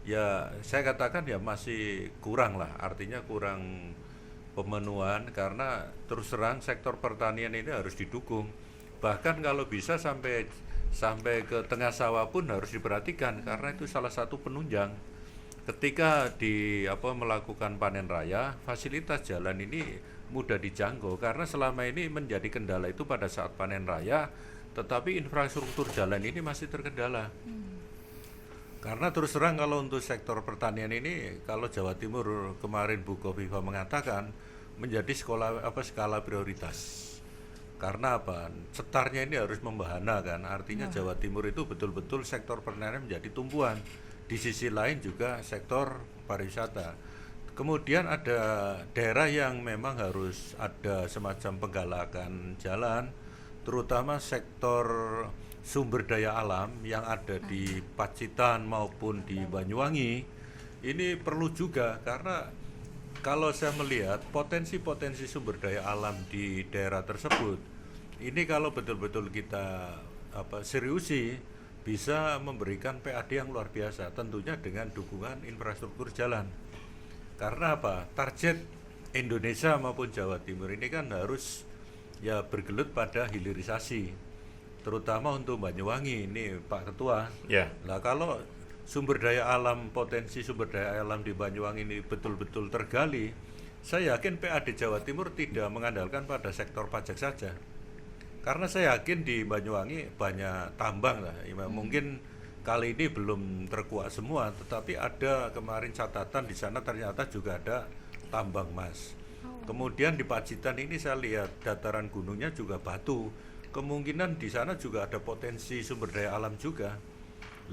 ya saya katakan ya masih kurang lah, artinya kurang pemenuhan, karena terus terang sektor pertanian ini harus didukung, bahkan kalau bisa sampai ke tengah sawah pun harus diperhatikan, karena itu salah satu penunjang ketika melakukan panen raya. Fasilitas jalan ini mudah dijangkau, karena selama ini menjadi kendala itu pada saat panen raya, tetapi infrastruktur jalan ini masih terkendala. Karena terus terang kalau untuk sektor pertanian ini, kalau Jawa Timur kemarin Bu Kofifa mengatakan menjadi skala prioritas. Karena apa? Setarnya ini harus membahana kan, artinya Jawa Timur itu betul-betul sektor pertanian menjadi tumpuan. Di sisi lain juga sektor pariwisata. Kemudian ada daerah yang memang harus ada semacam penggalakan jalan, terutama sektor sumber daya alam yang ada di Pacitan maupun di Banyuwangi. Ini perlu juga, karena kalau saya melihat potensi-potensi sumber daya alam di daerah tersebut, ini kalau betul-betul kita seriusi, bisa memberikan PAD yang luar biasa, tentunya dengan dukungan infrastruktur jalan. Karena apa? Target Indonesia maupun Jawa Timur ini kan harus ya bergelut pada hilirisasi, terutama untuk Banyuwangi ini Pak Ketua. Ya. Nah kalau sumber daya alam, potensi sumber daya alam di Banyuwangi ini betul-betul tergali, saya yakin PAD Jawa Timur tidak mengandalkan pada sektor pajak saja. Karena saya yakin di Banyuwangi banyak tambang lah, mungkin kali ini belum terkuak semua, tetapi ada kemarin catatan di sana ternyata juga ada tambang emas. Kemudian di Pacitan ini saya lihat dataran gunungnya juga batu, kemungkinan di sana juga ada potensi sumber daya alam juga.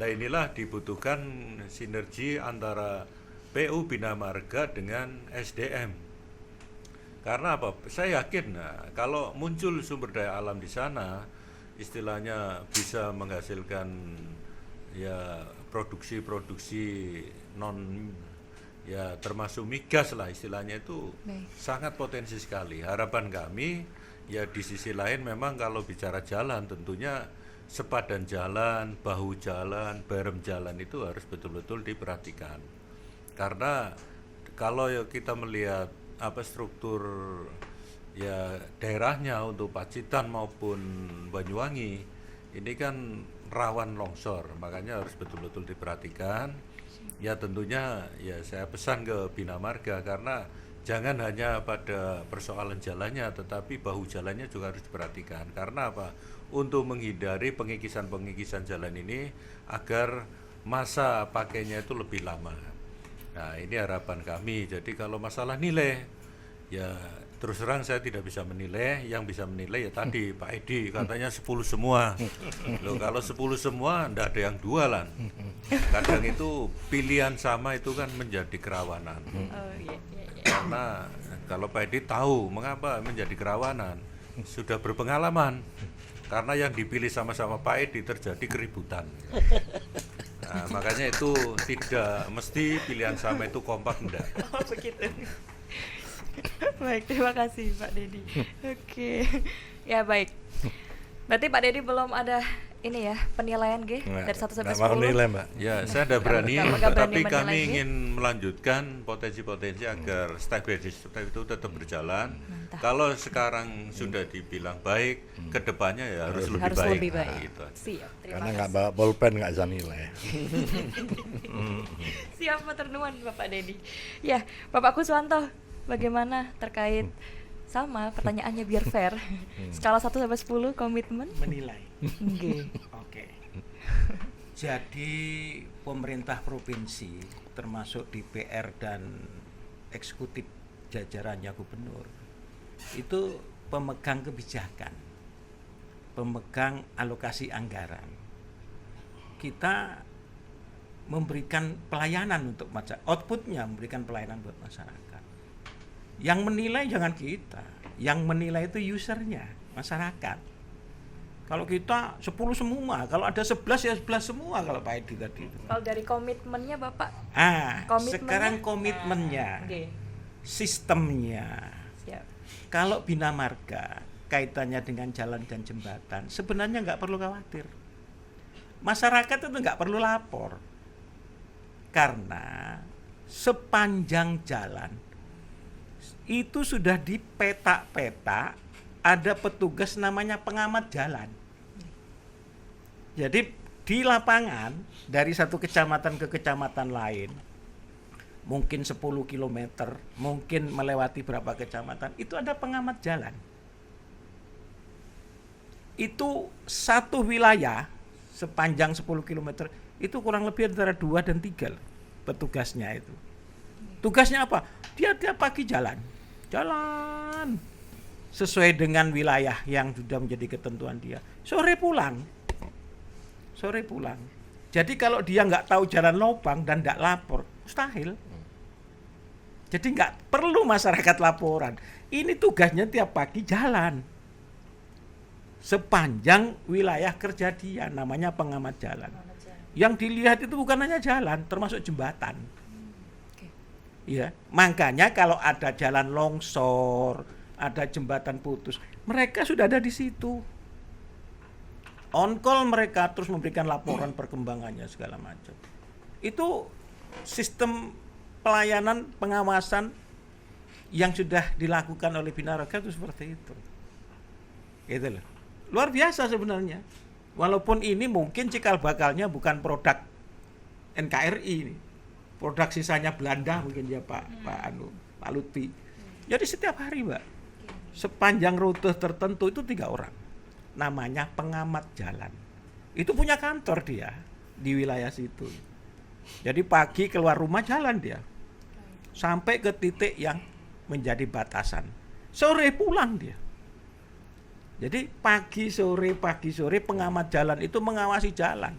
Nah inilah dibutuhkan sinergi antara PU Bina Marga dengan SDM. Karena apa? Saya yakin kalau muncul sumber daya alam di sana, istilahnya bisa menghasilkan ya produksi-produksi ya termasuk migas lah istilahnya itu Baik. sangat potensi sekali. Harapan kami ya di sisi lain memang kalau bicara jalan tentunya sepadan jalan, bahu jalan, barem jalan itu harus betul-betul diperhatikan. Karena kalau ya kita melihat apa struktur ya daerahnya untuk Pacitan maupun Banyuwangi ini kan rawan longsor, makanya harus betul-betul diperhatikan. Ya tentunya ya saya pesan ke Bina Marga karena jangan hanya pada persoalan jalannya, tetapi bahu jalannya juga harus diperhatikan. Karena apa? Untuk menghindari pengikisan-pengikisan jalan ini agar masa pakainya itu lebih lama. Nah ini harapan kami. Jadi kalau masalah nilai, ya terus terang saya tidak bisa menilai. Yang bisa menilai ya tadi Pak Edi katanya 10 semua. Loh kalau 10 semua ndak ada yang dualan. Kadang itu pilihan sama itu kan menjadi kerawanan. Oh iya, iya, iya. Karena kalau Pak Edi tahu mengapa menjadi kerawanan, sudah berpengalaman. Karena yang dipilih sama-sama Pak Edi terjadi keributan. Nah, makanya itu tidak mesti pilihan sama itu kompak, enggak. Oh begitu. Baik, terima kasih Pak Dedi. Oke, ya baik. Berarti Pak Dedi belum ada ini ya penilaian G dari 1 sampai 10. Nggak mau nilai, Mbak. Ya, saya tidak berani, nggak berani tapi menilai kami G. ingin melanjutkan potensi-potensi agar step by step itu tetap berjalan. Kalau sekarang sudah dibilang baik, kedepannya ya harus lebih baik. Lebih baik. Nah, gitu. Siap, terima Karena kasih. nggak bawa pulpen nggak bisa nilai. Siap maturnuan Bapak Dedi. Ya, Bapak Kuswanto, bagaimana terkait sama pertanyaannya biar fair. Skala 1 sampai 10 komitmen? Menilai. Nggih. Oke. Jadi pemerintah provinsi termasuk DPR dan eksekutif jajarannya gubernur itu pemegang kebijakan, pemegang alokasi anggaran. Kita memberikan pelayanan untuk masyarakat, outputnya memberikan pelayanan buat masyarakat. Yang menilai jangan kita, yang menilai itu usernya, masyarakat. Kalau kita 10 semua, kalau ada 11 ya 11 semua kalau Pak Edi tadi itu. Kalau dari komitmennya Bapak? Komitmennya? Sekarang komitmennya, Nggih. sistemnya. Siap. Kalau Bina Marga kaitannya dengan jalan dan jembatan, sebenarnya nggak perlu khawatir. Masyarakat itu nggak perlu lapor. Karena sepanjang jalan itu sudah di peta-peta ada petugas namanya pengamat jalan. Jadi di lapangan dari satu kecamatan ke kecamatan lain mungkin 10 km, mungkin melewati berapa kecamatan, itu ada pengamat jalan. Itu satu wilayah sepanjang 10 km itu kurang lebih antara 2 dan 3 petugasnya itu. Tugasnya apa? Dia tiap pagi jalan sesuai dengan wilayah yang sudah menjadi ketentuan dia. Sore pulang. Jadi kalau dia nggak tahu jalan lubang dan nggak lapor, mustahil. Jadi nggak perlu masyarakat laporan. Ini tugasnya tiap pagi jalan sepanjang wilayah kerja dia, namanya pengamat jalan. Yang dilihat itu bukan hanya jalan, termasuk jembatan. Ya, makanya kalau ada jalan longsor, ada jembatan putus, mereka sudah ada di situ. On call mereka terus memberikan laporan perkembangannya segala macam. Itu sistem pelayanan pengawasan yang sudah dilakukan oleh Bina Marga itu seperti itu. Gitu loh. Luar biasa sebenarnya. Walaupun ini mungkin cikal bakalnya bukan produk NKRI ini. Produk sisanya Belanda mungkin ya Pak Lutfi. Jadi setiap hari, Mbak, sepanjang rute tertentu itu 3 orang. Namanya pengamat jalan. Itu punya kantor dia di wilayah situ. Jadi pagi keluar rumah jalan dia. Sampai ke titik yang menjadi batasan. Sore pulang dia. Jadi pagi sore pengamat jalan itu mengawasi jalan.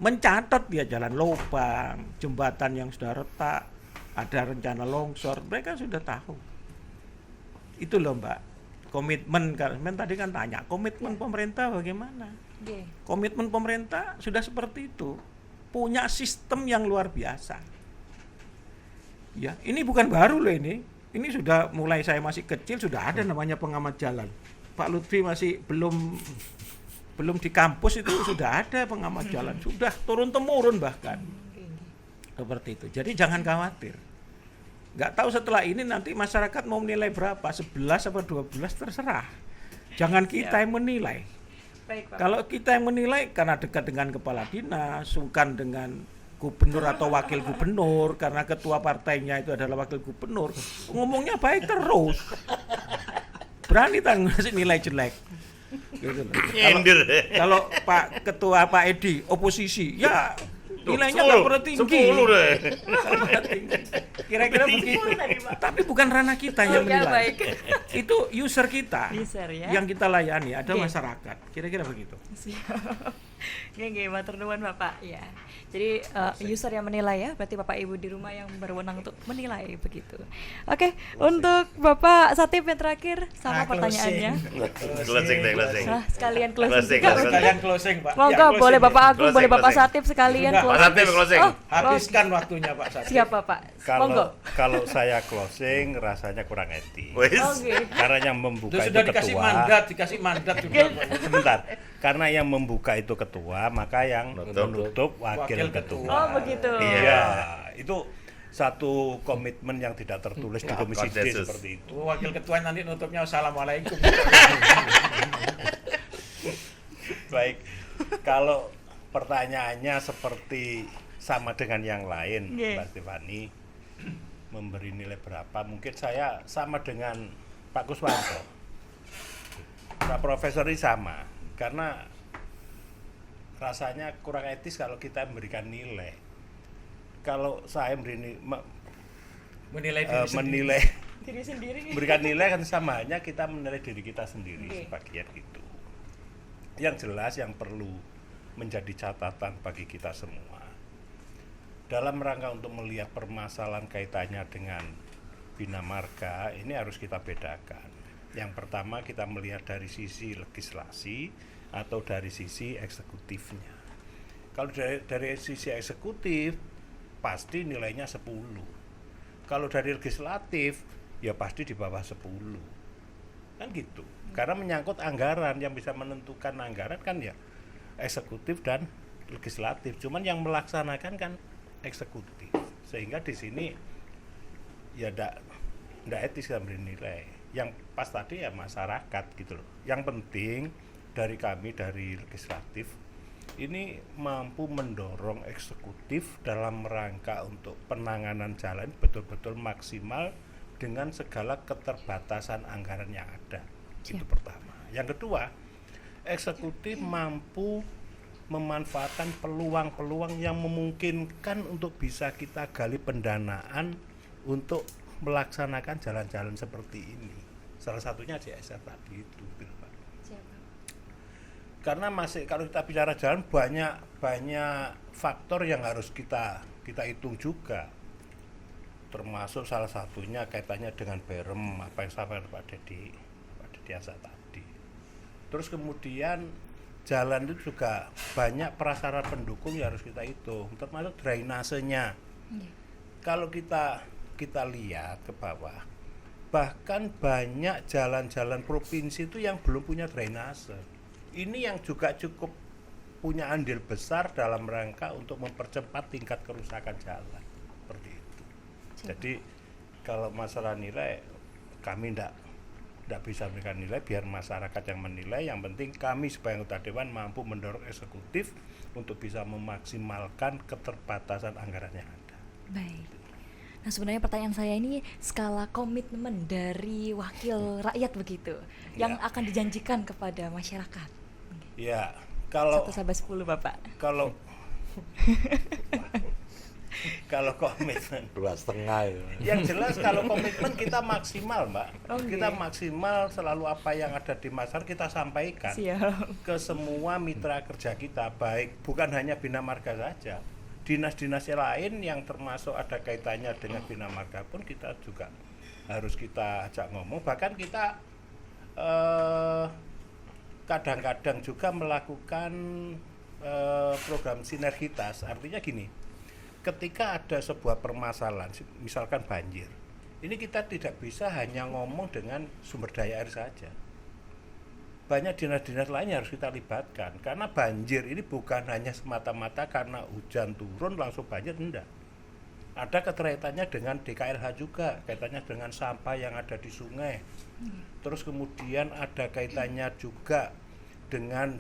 Mencatat dia jalan lubang, jembatan yang sudah retak, ada rencana longsor, mereka sudah tahu. Itu loh, Mbak. Komitmen tadi kan tanya, komitmen pemerintah bagaimana? Komitmen pemerintah sudah seperti itu. Punya sistem yang luar biasa. Ya, ini bukan baru loh ini. Ini sudah mulai saya masih kecil sudah ada namanya pengamat jalan. Pak Lutfi masih belum di kampus itu sudah ada pengamat jalan, sudah turun temurun bahkan. Seperti itu. Jadi jangan khawatir. Nggak tahu setelah ini nanti masyarakat mau menilai berapa, 11 atau 12 terserah. Jangan kita yang menilai. Baik, Pak. Kalau kita yang menilai karena dekat dengan kepala dinas, sungkan dengan gubernur atau wakil gubernur, karena ketua partainya itu adalah wakil gubernur, ngomongnya baik terus. Berani ngasih nilai jelek. Gitu loh. Kalau Pak Ketua Pak Edi oposisi, ya nilainya nggak pernah tinggi. 10 deh. Kira-kira begitu. Tapi bukan ranah kita yang Ya, menilai. baik. Itu user kita. User, ya. Yang kita layani ada Oke. masyarakat. Kira-kira begitu. Siap. Nggih, matur nuwun Bapak. Ya. Jadi user yang menilai ya, berarti Bapak Ibu di rumah yang berwenang untuk menilai begitu. Oke, untuk Bapak Satip yang terakhir sama pertanyaannya. Closing. Nah, sekalian closing Closing, juga. closing. Sekalian closing, Pak. Monggo, Ya, closing boleh ya. Bapak Agung, Closing, boleh Bapak closing. Satip sekalian Sudah, closing. Satip closing. Oh, Habiskan waktunya, Pak Satip. siap Bapak. Monggo. Kalau saya closing rasanya kurang etik. Oke. Karena yang membuka Itu itu sudah dikasih mandat juga. sebentar. Karena yang membuka itu ketua, maka yang menutup wakil Wakil ketua. Oh, begitu. Iya, itu satu komitmen yang tidak tertulis di Komisi D konsensus. seperti itu. Wakil ketua nanti nutupnya assalamualaikum. Baik, kalau pertanyaannya seperti sama dengan yang lain, Nggih. Mbak Stefani, memberi nilai berapa? Mungkin saya sama dengan Pak Kuswanto. Pak Profesor ini sama, karena rasanya kurang etis kalau kita memberikan nilai. Kalau saya Menilai menilai Diri sendiri. berikan nilai kan sama hanya kita menilai diri kita sendiri Oke. sebagian gitu. Yang jelas yang perlu menjadi catatan bagi kita semua dalam rangka untuk melihat permasalahan kaitannya dengan Bina Marga ini harus kita bedakan. Yang pertama kita melihat dari sisi legislasi atau dari sisi eksekutifnya. Kalau dari sisi eksekutif pasti nilainya 10. Kalau dari legislatif ya pasti di bawah 10. Kan gitu. Karena menyangkut anggaran, yang bisa menentukan anggaran kan ya eksekutif dan legislatif. Cuman yang melaksanakan kan eksekutif. Sehingga di sini ya ndak etis kita beri nilai. Yang pas tadi ya masyarakat gitu loh. Yang penting dari kami dari legislatif ini mampu mendorong eksekutif dalam rangka untuk penanganan jalan betul-betul maksimal dengan segala keterbatasan anggaran yang ada. Itu pertama. Yang kedua, eksekutif mampu memanfaatkan peluang-peluang yang memungkinkan untuk bisa kita gali pendanaan untuk melaksanakan jalan-jalan seperti ini. Salah satunya CSR tadi itu, gitu, Pak. Karena masih kalau kita bicara jalan banyak faktor yang harus kita hitung juga. Termasuk salah satunya kaitannya dengan BEREM, apa yang sampaikan Pak Dedi Asa tadi. Terus kemudian jalan itu juga banyak prasyarat pendukung yang harus kita hitung, termasuk drainasenya. Kalau kita lihat ke bawah, bahkan banyak jalan-jalan provinsi itu yang belum punya drainase. Ini yang juga cukup punya andil besar dalam rangka untuk mempercepat tingkat kerusakan jalan. Seperti itu. Jadi kalau masalah nilai kami tidak bisa berikan nilai, biar masyarakat yang menilai. Yang penting kami sebagai anggota dewan mampu mendorong eksekutif untuk bisa memaksimalkan keterbatasan anggaran yang ada. Baik. Nah, sebenarnya pertanyaan saya ini skala komitmen dari wakil rakyat begitu yang akan dijanjikan kepada masyarakat. Ya, kalau 1 sampai 10 Bapak. kalau komitmen 2,5 ya. yang jelas kalau komitmen kita maksimal, Mbak. Oke. Kita maksimal selalu apa yang ada di masyarakat kita sampaikan Siap. ke semua mitra kerja kita, baik bukan hanya Bina Marga saja, dinas-dinas yang lain yang termasuk ada kaitannya dengan Bina Marga pun kita juga harus kita ajak ngomong. Bahkan kita kadang-kadang juga melakukan program sinergitas. Artinya gini, ketika ada sebuah permasalahan, misalkan banjir, ini kita tidak bisa hanya ngomong dengan sumber daya air saja. Banyak dinas-dinas lain yang harus kita libatkan, karena banjir ini bukan hanya semata-mata karena hujan turun langsung banjir, enggak. Ada keterkaitannya dengan DKLH juga, kaitannya dengan sampah yang ada di sungai. Terus kemudian ada kaitannya juga dengan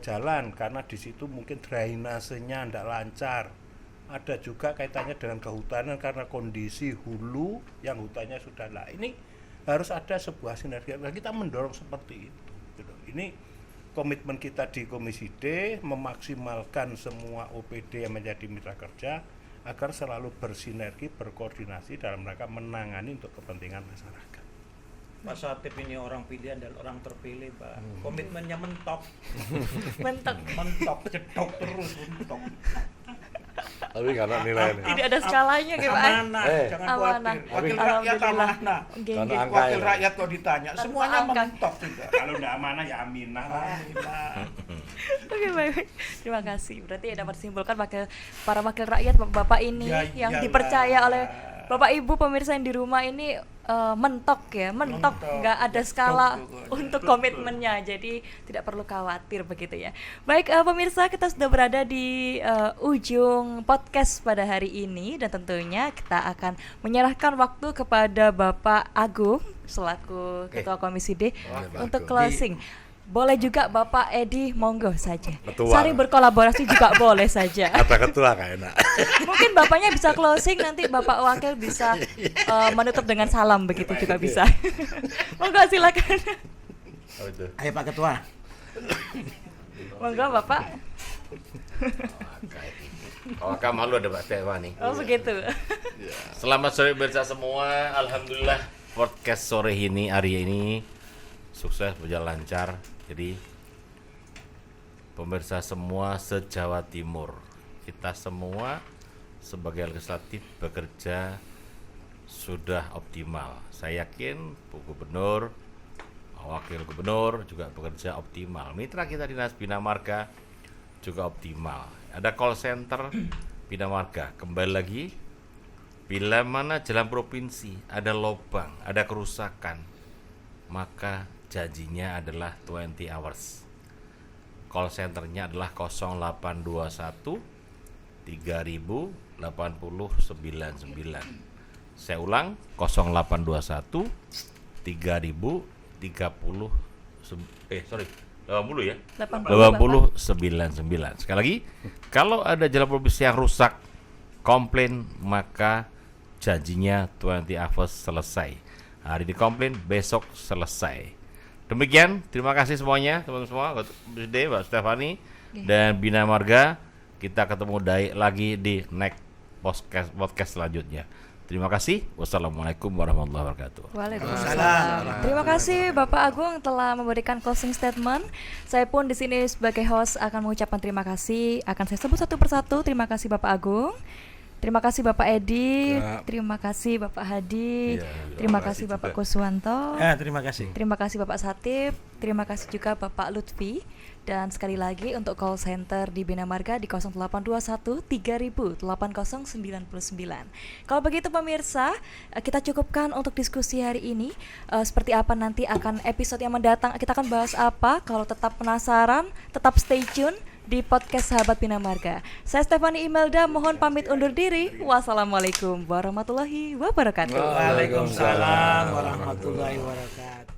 jalan, karena di situ mungkin drainasenya tidak lancar. Ada juga kaitannya dengan kehutanan karena kondisi hulu yang hutannya sudah lah. Ini harus ada sebuah sinergi. Dan kita mendorong seperti itu. Gitu. Ini komitmen kita di Komisi D, memaksimalkan semua OPD yang menjadi mitra kerja agar selalu bersinergi, berkoordinasi dalam rangka menangani untuk kepentingan masyarakat. Pak Satip ini orang pilihan dan orang terpilih, Pak. Komitmennya mentok. Mentok, cetok terus, mentok. Tapi karena nilai ini. Tidak ada skalanya gitu, Pak. Amanah, jangan Amanah. khawatir. Wakil rakyat amanah. Karena angka Wakil ini. rakyat kok ditanya, semuanya angka. mentok juga. Kalau tidak amanah ya aminah lah. Oke, baik. Terima kasih. Berarti ya dapat disimpulkan para wakil rakyat Bapak ini Ya, yang iyalah. dipercaya oleh Bapak Ibu pemirsa yang di rumah ini mentok, nggak ada skala pokoknya. untuk komitmennya, jadi tidak perlu khawatir begitu ya. Baik pemirsa, kita sudah berada di ujung podcast pada hari ini dan tentunya kita akan menyerahkan waktu kepada Bapak Agung selaku Ketua Komisi D Pak untuk Agung. closing. Boleh juga Bapak Edi, monggo saja. Ketua. Saling berkolaborasi juga boleh saja. Ada ketua kayak enak. Mungkin Bapaknya bisa closing, nanti Bapak Wakil bisa menutup dengan salam, begitu juga bisa. Monggo silakan. Ayo Pak Ketua. Monggo Bapak. Oh, malu ada Pak Stefani. Oh begitu. Selamat sore pemirsa semua. Alhamdulillah podcast sore ini, hari ini sukses, berjalan lancar. Jadi pemirsa semua se-Jawa Timur, kita semua sebagai legislatif bekerja sudah optimal. Saya yakin Bu Gubernur, Wakil Gubernur juga bekerja optimal. Mitra kita Dinas Bina Marga juga optimal. Ada call center Bina Marga. Kembali lagi, bila mana jalan provinsi ada lubang, ada kerusakan, maka janjinya adalah 20 hours. Call centernya adalah 0821 3000 8099. Saya ulang, 0821 3000 80 80 ya. 8099. Sekali lagi, kalau ada jalan provinsi yang rusak, komplain, maka janjinya 20 hours selesai. Hari ini komplain, besok selesai. Demikian, terima kasih semuanya, teman-teman semua, Mbak Stefani dan Bina Marga. Kita ketemu lagi di next podcast selanjutnya. Terima kasih. Wassalamualaikum warahmatullahi wabarakatuh. Waalaikumsalam. Terima kasih Bapak Agung telah memberikan closing statement. Saya pun di sini sebagai host akan mengucapkan terima kasih. Akan saya sebut satu persatu. Terima kasih Bapak Agung. Terima kasih Bapak Edi, terima kasih Bapak Hadi, terima kasih Bapak Kuswanto, Terima kasih. terima kasih Bapak Satip, terima kasih juga Bapak Lutfi. Dan sekali lagi untuk call center di Bina Marga di 0821 3000 8099. Kalau begitu pemirsa, kita cukupkan untuk diskusi hari ini. Seperti apa nanti akan episode yang mendatang, kita akan bahas apa. Kalau tetap penasaran, tetap stay tune di podcast Sahabat Bina Marga. Saya Stefani Imelda, mohon pamit undur diri. Wassalamualaikum warahmatullahi wabarakatuh. Waalaikumsalam warahmatullahi wabarakatuh.